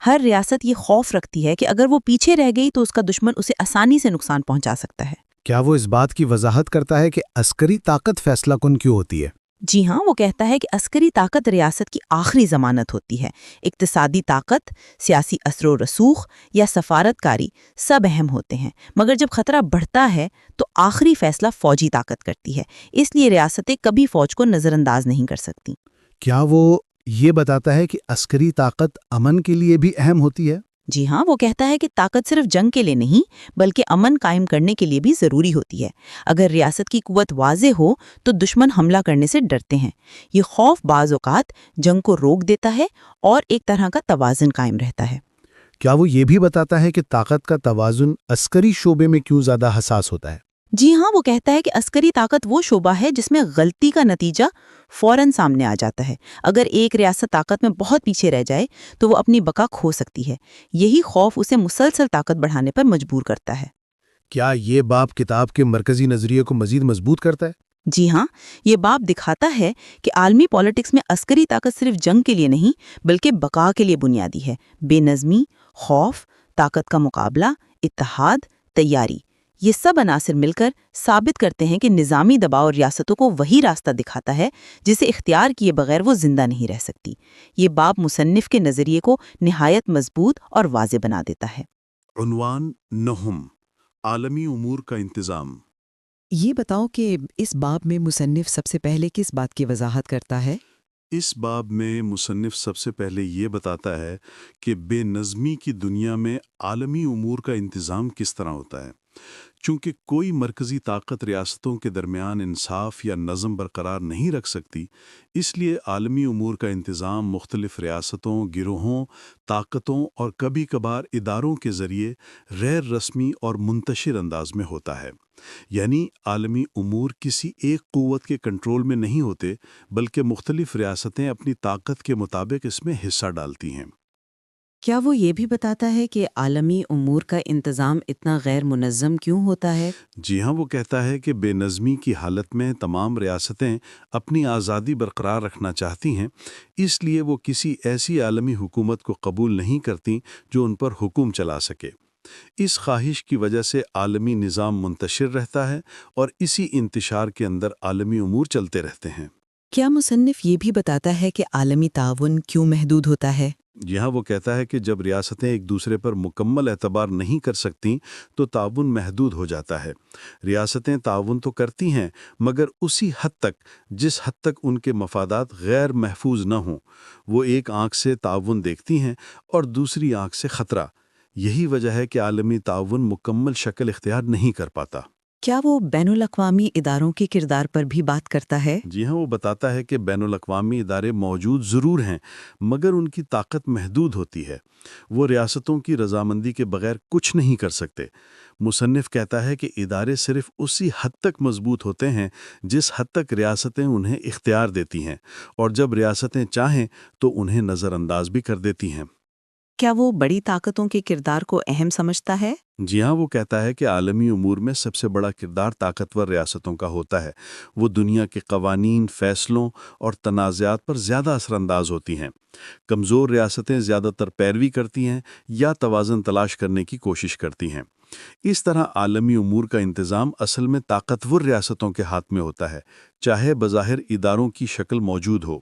ہر ریاست یہ خوف رکھتی ہے کہ اگر وہ پیچھے رہ گئی تو اس کا دشمن اسے آسانی سے نقصان پہنچا سکتا ہے۔ کیا وہ اس بات کی وضاحت کرتا ہے کہ عسکری طاقت فیصلہ کن کیوں ہوتی ہے؟ جی ہاں، وہ کہتا ہے کہ عسکری طاقت ریاست کی آخری ضمانت ہوتی ہے۔ اقتصادی طاقت، سیاسی اثر و رسوخ یا سفارت کاری سب اہم ہوتے ہیں، مگر جب خطرہ بڑھتا ہے تو آخری فیصلہ فوجی طاقت کرتی ہے۔ اس لیے ریاستیں کبھی فوج کو نظر انداز نہیں کر سکتی۔ کیا وہ یہ بتاتا ہے کہ عسکری طاقت امن کے لیے بھی اہم ہوتی ہے؟ جی ہاں، وہ کہتا ہے کہ طاقت صرف جنگ کے لیے نہیں بلکہ امن قائم کرنے کے لیے بھی ضروری ہوتی ہے۔ اگر ریاست کی قوت واضح ہو تو دشمن حملہ کرنے سے ڈرتے ہیں۔ یہ خوف بعض اوقات جنگ کو روک دیتا ہے اور ایک طرح کا توازن قائم رہتا ہے۔ کیا وہ یہ بھی بتاتا ہے کہ طاقت کا توازن عسکری شعبے میں کیوں زیادہ حساس ہوتا ہے؟ جی ہاں، وہ کہتا ہے کہ عسکری طاقت وہ شعبہ ہے جس میں غلطی کا نتیجہ فوراً سامنے آ جاتا ہے۔ اگر ایک ریاست طاقت میں بہت پیچھے رہ جائے تو وہ اپنی بقا کھو سکتی ہے۔ یہی خوف اسے مسلسل طاقت بڑھانے پر مجبور کرتا ہے۔ کیا یہ باب کتاب کے مرکزی نظریے کو مزید مضبوط کرتا ہے؟ جی ہاں، یہ باب دکھاتا ہے کہ عالمی پالیٹکس میں عسکری طاقت صرف جنگ کے لیے نہیں بلکہ بقا کے لیے بنیادی ہے۔ بے نظمی، خوف، طاقت کا مقابلہ، اتحاد، تیاری، یہ سب عناصر مل کر ثابت کرتے ہیں کہ نظامی دباؤ ریاستوں کو وہی راستہ دکھاتا ہے جسے اختیار کیے بغیر وہ زندہ نہیں رہ سکتی۔ یہ باب مصنف کے نظریے کو نہایت مضبوط اور واضح بنا دیتا ہے۔ عنوان 9، عالمی امور کا انتظام۔ یہ بتاؤ کہ اس باب میں مصنف سب سے پہلے کس بات کی وضاحت کرتا ہے؟ اس باب میں مصنف سب سے پہلے یہ بتاتا ہے کہ بے نظمی کی دنیا میں عالمی امور کا انتظام کس طرح ہوتا ہے۔ چونکہ کوئی مرکزی طاقت ریاستوں کے درمیان انصاف یا نظم برقرار نہیں رکھ سکتی، اس لیے عالمی امور کا انتظام مختلف ریاستوں، گروہوں، طاقتوں اور کبھی کبھار اداروں کے ذریعے غیر رسمی اور منتشر انداز میں ہوتا ہے۔ یعنی عالمی امور کسی ایک قوت کے کنٹرول میں نہیں ہوتے، بلکہ مختلف ریاستیں اپنی طاقت کے مطابق اس میں حصہ ڈالتی ہیں۔ کیا وہ یہ بھی بتاتا ہے کہ عالمی امور کا انتظام اتنا غیر منظم کیوں ہوتا ہے؟ جی ہاں، وہ کہتا ہے کہ بے نظمی کی حالت میں تمام ریاستیں اپنی آزادی برقرار رکھنا چاہتی ہیں، اس لیے وہ کسی ایسی عالمی حکومت کو قبول نہیں کرتی جو ان پر حکم چلا سکے۔ اس خواہش کی وجہ سے عالمی نظام منتشر رہتا ہے اور اسی انتشار کے اندر عالمی امور چلتے رہتے ہیں۔ کیا مصنف یہ بھی بتاتا ہے کہ عالمی تعاون کیوں محدود ہوتا ہے؟ جی ہاں، وہ کہتا ہے کہ جب ریاستیں ایک دوسرے پر مکمل اعتبار نہیں کر سکتیں تو تعاون محدود ہو جاتا ہے۔ ریاستیں تعاون تو کرتی ہیں مگر اسی حد تک جس حد تک ان کے مفادات غیر محفوظ نہ ہوں۔ وہ ایک آنکھ سے تعاون دیکھتی ہیں اور دوسری آنکھ سے خطرہ۔ یہی وجہ ہے کہ عالمی تعاون مکمل شکل اختیار نہیں کر پاتا۔ کیا وہ بین الاقوامی اداروں کے کردار پر بھی بات کرتا ہے؟ جی ہاں، وہ بتاتا ہے کہ بین الاقوامی ادارے موجود ضرور ہیں مگر ان کی طاقت محدود ہوتی ہے۔ وہ ریاستوں کی رضامندی کے بغیر کچھ نہیں کر سکتے۔ مصنف کہتا ہے کہ ادارے صرف اسی حد تک مضبوط ہوتے ہیں جس حد تک ریاستیں انہیں اختیار دیتی ہیں، اور جب ریاستیں چاہیں تو انہیں نظر انداز بھی کر دیتی ہیں۔ کیا وہ بڑی طاقتوں کے کردار کو اہم سمجھتا ہے؟ جی ہاں، وہ کہتا ہے کہ عالمی امور میں سب سے بڑا کردار طاقتور ریاستوں کا ہوتا ہے۔ وہ دنیا کے قوانین، فیصلوں اور تنازعات پر زیادہ اثر انداز ہوتی ہیں۔ کمزور ریاستیں زیادہ تر پیروی کرتی ہیں یا توازن تلاش کرنے کی کوشش کرتی ہیں۔ اس طرح عالمی امور کا انتظام اصل میں طاقتور ریاستوں کے ہاتھ میں ہوتا ہے، چاہے بظاہر اداروں کی شکل موجود ہو۔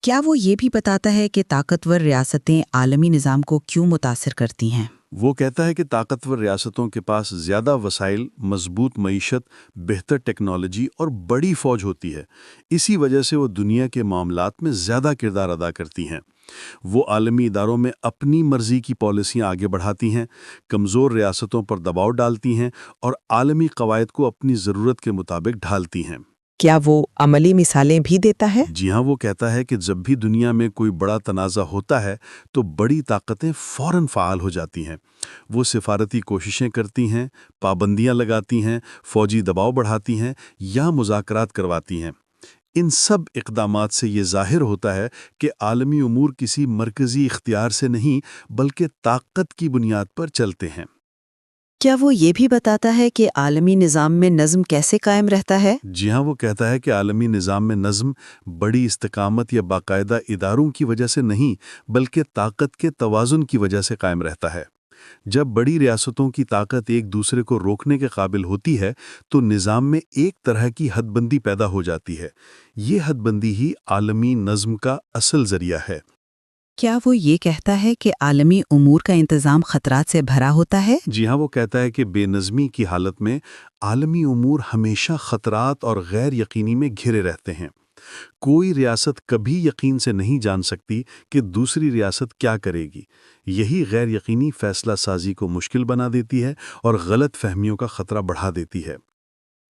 کیا وہ یہ بھی بتاتا ہے کہ طاقتور ریاستیں عالمی نظام کو کیوں متاثر کرتی ہیں؟ وہ کہتا ہے کہ طاقتور ریاستوں کے پاس زیادہ وسائل، مضبوط معیشت، بہتر ٹیکنالوجی اور بڑی فوج ہوتی ہے۔ اسی وجہ سے وہ دنیا کے معاملات میں زیادہ کردار ادا کرتی ہیں۔ وہ عالمی اداروں میں اپنی مرضی کی پالیسیاں آگے بڑھاتی ہیں، کمزور ریاستوں پر دباؤ ڈالتی ہیں اور عالمی قواعد کو اپنی ضرورت کے مطابق ڈھالتی ہیں۔ کیا وہ عملی مثالیں بھی دیتا ہے؟ جی ہاں، وہ کہتا ہے کہ جب بھی دنیا میں کوئی بڑا تنازع ہوتا ہے تو بڑی طاقتیں فوراً فعال ہو جاتی ہیں۔ وہ سفارتی کوششیں کرتی ہیں، پابندیاں لگاتی ہیں، فوجی دباؤ بڑھاتی ہیں یا مذاکرات کرواتی ہیں۔ ان سب اقدامات سے یہ ظاہر ہوتا ہے کہ عالمی امور کسی مرکزی اختیار سے نہیں بلکہ طاقت کی بنیاد پر چلتے ہیں۔ کیا وہ یہ بھی بتاتا ہے کہ عالمی نظام میں نظم کیسے قائم رہتا ہے؟ جی ہاں، وہ کہتا ہے کہ عالمی نظام میں نظم بڑی استقامت یا باقاعدہ اداروں کی وجہ سے نہیں بلکہ طاقت کے توازن کی وجہ سے قائم رہتا ہے۔ جب بڑی ریاستوں کی طاقت ایک دوسرے کو روکنے کے قابل ہوتی ہے تو نظام میں ایک طرح کی حد بندی پیدا ہو جاتی ہے۔ یہ حد بندی ہی عالمی نظم کا اصل ذریعہ ہے۔ کیا وہ یہ کہتا ہے کہ عالمی امور کا انتظام خطرات سے بھرا ہوتا ہے؟ جی ہاں، وہ کہتا ہے کہ بے نظمی کی حالت میں عالمی امور ہمیشہ خطرات اور غیر یقینی میں گھرے رہتے ہیں۔ کوئی ریاست کبھی یقین سے نہیں جان سکتی کہ دوسری ریاست کیا کرے گی۔ یہی غیر یقینی فیصلہ سازی کو مشکل بنا دیتی ہے اور غلط فہمیوں کا خطرہ بڑھا دیتی ہے۔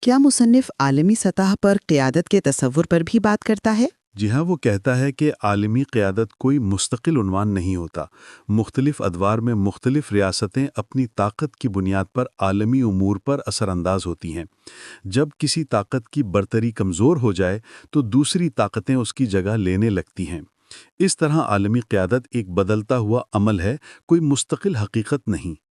کیا مصنف عالمی سطح پر قیادت کے تصور پر بھی بات کرتا ہے؟ جی ہاں، وہ کہتا ہے کہ عالمی قیادت کوئی مستقل عنوان نہیں ہوتا۔ مختلف ادوار میں مختلف ریاستیں اپنی طاقت کی بنیاد پر عالمی امور پر اثر انداز ہوتی ہیں۔ جب کسی طاقت کی برتری کمزور ہو جائے تو دوسری طاقتیں اس کی جگہ لینے لگتی ہیں۔ اس طرح عالمی قیادت ایک بدلتا ہوا عمل ہے، کوئی مستقل حقیقت نہیں۔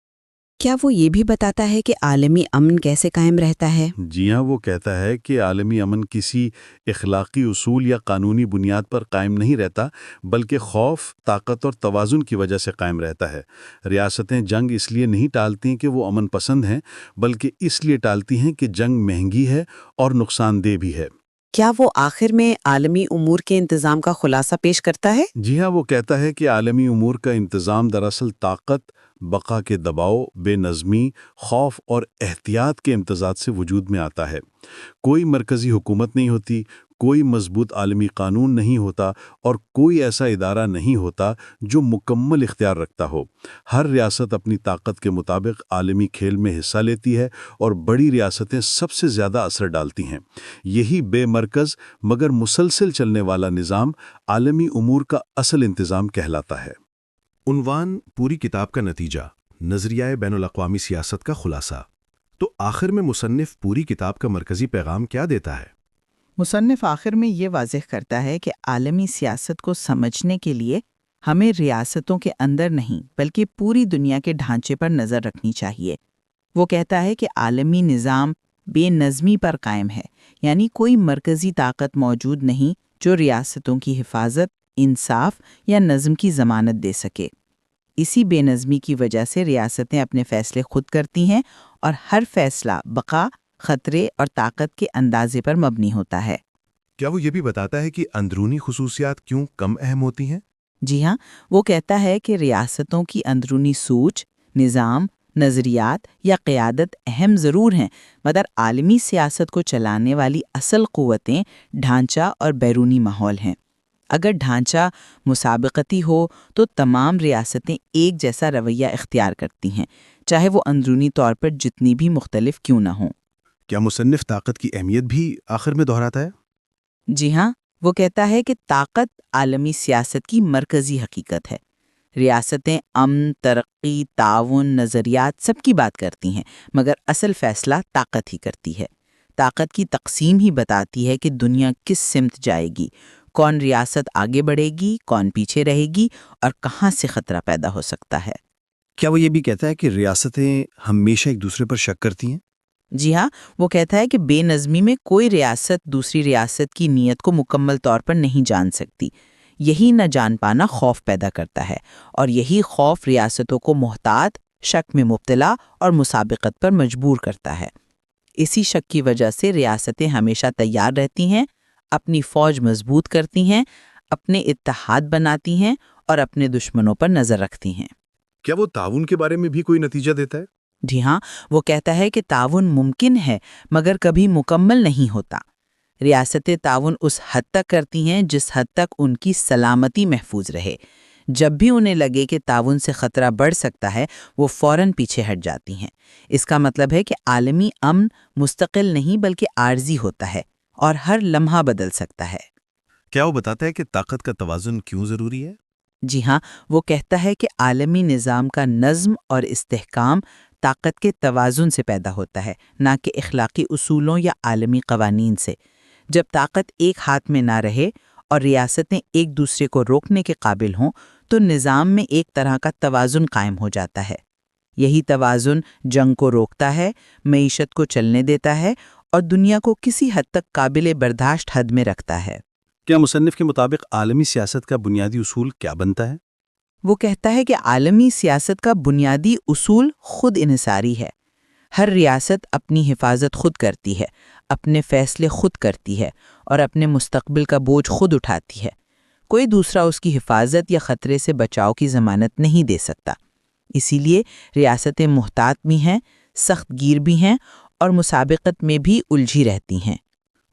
کیا وہ یہ بھی بتاتا ہے کہ عالمی امن کیسے قائم رہتا ہے؟ جی ہاں، وہ کہتا ہے کہ عالمی امن کسی اخلاقی اصول یا قانونی بنیاد پر قائم نہیں رہتا بلکہ خوف، طاقت اور توازن کی وجہ سے قائم رہتا ہے۔ ریاستیں جنگ اس لیے نہیں ٹالتیں کہ وہ امن پسند ہیں بلکہ اس لیے ٹالتی ہیں کہ جنگ مہنگی ہے اور نقصان دہ بھی ہے۔ کیا وہ آخر میں عالمی امور کے انتظام کا خلاصہ پیش کرتا ہے؟ جی ہاں، وہ کہتا ہے کہ عالمی امور کا انتظام دراصل طاقت، بقا کے دباؤ، بے نظمی، خوف اور احتیاط کے امتزاج سے وجود میں آتا ہے۔ کوئی مرکزی حکومت نہیں ہوتی، کوئی مضبوط عالمی قانون نہیں ہوتا اور کوئی ایسا ادارہ نہیں ہوتا جو مکمل اختیار رکھتا ہو۔ ہر ریاست اپنی طاقت کے مطابق عالمی کھیل میں حصہ لیتی ہے اور بڑی ریاستیں سب سے زیادہ اثر ڈالتی ہیں۔ یہی بے مرکز مگر مسلسل چلنے والا نظام عالمی امور کا اصل انتظام کہلاتا ہے۔ عنوان پوری کتاب کا نتیجہ، نظریہ بین الاقوامی سیاست کا خلاصہ۔ تو آخر میں مصنف پوری کتاب کا مرکزی پیغام کیا دیتا ہے؟ مصنف آخر میں یہ واضح کرتا ہے کہ عالمی سیاست کو سمجھنے کے لیے ہمیں ریاستوں کے اندر نہیں بلکہ پوری دنیا کے ڈھانچے پر نظر رکھنی چاہیے۔ وہ کہتا ہے کہ عالمی نظام بے نظمی پر قائم ہے، یعنی کوئی مرکزی طاقت موجود نہیں جو ریاستوں کی حفاظت، انصاف یا نظم کی ضمانت دے سکے۔ اسی بے نظمی کی وجہ سے ریاستیں اپنے فیصلے خود کرتی ہیں اور ہر فیصلہ بقا، خطرے اور طاقت کے اندازے پر مبنی ہوتا ہے۔ کیا وہ یہ بھی بتاتا ہے کہ اندرونی خصوصیات کیوں کم اہم ہوتی ہیں؟ جی ہاں، وہ کہتا ہے کہ ریاستوں کی اندرونی سوچ، نظام، نظریات یا قیادت اہم ضرور ہیں، مگر عالمی سیاست کو چلانے والی اصل قوتیں ڈھانچہ اور بیرونی ماحول ہیں۔ اگر ڈھانچہ مسابقتی ہو تو تمام ریاستیں ایک جیسا رویہ اختیار کرتی ہیں، چاہے وہ اندرونی طور پر جتنی بھی مختلف کیوں نہ ہوں۔ کیا مصنف طاقت کی اہمیت بھی آخر میں دہراتا ہے؟ جی ہاں، وہ کہتا ہے کہ طاقت عالمی سیاست کی مرکزی حقیقت ہے۔ ریاستیں امن، ترقی، تعاون، نظریات سب کی بات کرتی ہیں، مگر اصل فیصلہ طاقت ہی کرتی ہے۔ طاقت کی تقسیم ہی بتاتی ہے کہ دنیا کس سمت جائے گی، کون ریاست آگے بڑھے گی، کون پیچھے رہے گی، اور کہاں سے خطرہ پیدا ہو سکتا ہے۔ کیا وہ یہ بھی کہتا ہے کہ ریاستیں ہمیشہ ایک دوسرے پر شک کرتی ہیں؟ جی ہاں، وہ کہتا ہے کہ بے نظمی میں کوئی ریاست دوسری ریاست کی نیت کو مکمل طور پر نہیں جان سکتی۔ یہی نہ جان پانا خوف پیدا کرتا ہے، اور یہی خوف ریاستوں کو محتاط، شک میں مبتلا اور مسابقت پر مجبور کرتا ہے۔ اسی شک کی وجہ سے ریاستیں ہمیشہ تیار رہتی ہیں، اپنی فوج مضبوط کرتی ہیں، اپنے اتحاد بناتی ہیں اور اپنے دشمنوں پر نظر رکھتی ہیں۔ کیا وہ تعاون کے بارے میں بھی کوئی نتیجہ دیتا ہے؟ جی ہاں، وہ کہتا ہے کہ تعاون ممکن ہے مگر کبھی مکمل نہیں ہوتا۔ ریاستیں تعاون اس حد تک کرتی ہیں جس حد تک ان کی سلامتی محفوظ رہے۔ جب بھی انہیں لگے کہ تعاون سے خطرہ بڑھ سکتا ہے، وہ فوراً پیچھے ہٹ جاتی ہیں۔ اس کا مطلب ہے کہ عالمی امن مستقل نہیں بلکہ عارضی ہوتا ہے اور ہر لمحہ بدل سکتا ہے۔ کیا وہ بتاتا ہے کہ طاقت کا توازن کیوں ضروری ہے؟ جی ہاں، وہ کہتا ہے کہ عالمی نظام کا نظم اور استحکام طاقت کے توازن سے پیدا ہوتا ہے، نہ کہ اخلاقی اصولوں یا عالمی قوانین سے۔ جب طاقت ایک ہاتھ میں نہ رہے اور ریاستیں ایک دوسرے کو روکنے کے قابل ہوں تو نظام میں ایک طرح کا توازن قائم ہو جاتا ہے۔ یہی توازن جنگ کو روکتا ہے، معیشت کو چلنے دیتا ہے اور دنیا کو کسی حد تک قابل برداشت حد میں رکھتا ہے۔ کیا مصنف کے مطابق عالمی سیاست کا بنیادی اصول کیا بنتا ہے؟ وہ کہتا ہے کہ عالمی سیاست کا بنیادی اصول خود انحصاری ہے۔ ہر ریاست اپنی حفاظت خود کرتی ہے، اپنے فیصلے خود کرتی ہے اور اپنے مستقبل کا بوجھ خود اٹھاتی ہے۔ کوئی دوسرا اس کی حفاظت یا خطرے سے بچاؤ کی ضمانت نہیں دے سکتا۔ اسی لیے ریاستیں محتاط بھی ہیں، سخت گیر بھی ہیں اور مسابقت میں بھی الجھی رہتی ہیں۔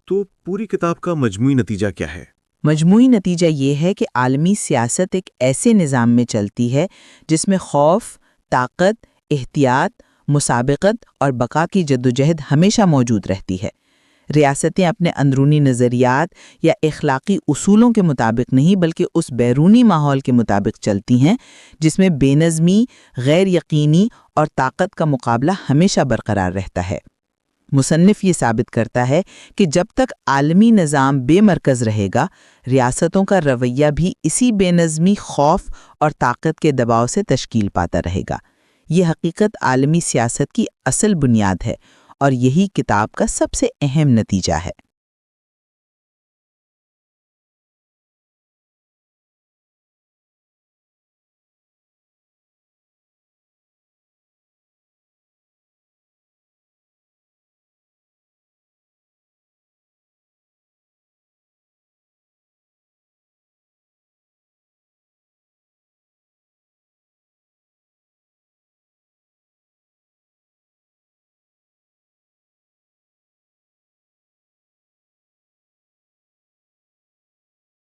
تو پوری کتاب کا مجموعی نتیجہ کیا ہے؟ مجموعی نتیجہ یہ ہے کہ عالمی سیاست ایک ایسے نظام میں چلتی ہے جس میں خوف، طاقت، احتیاط، مسابقت اور بقا کی جدوجہد ہمیشہ موجود رہتی ہے۔ ریاستیں اپنے اندرونی نظریات یا اخلاقی اصولوں کے مطابق نہیں بلکہ اس بیرونی ماحول کے مطابق چلتی ہیں جس میں بے نظمی، غیر یقینی اور طاقت کا مقابلہ ہمیشہ برقرار رہتا ہے۔ مصنف یہ ثابت کرتا ہے کہ جب تک عالمی نظام بے مرکز رہے گا، ریاستوں کا رویہ بھی اسی بے نظمی، خوف اور طاقت کے دباؤ سے تشکیل پاتا رہے گا۔ یہ حقیقت عالمی سیاست کی اصل بنیاد ہے اور یہی کتاب کا سب سے اہم نتیجہ ہے۔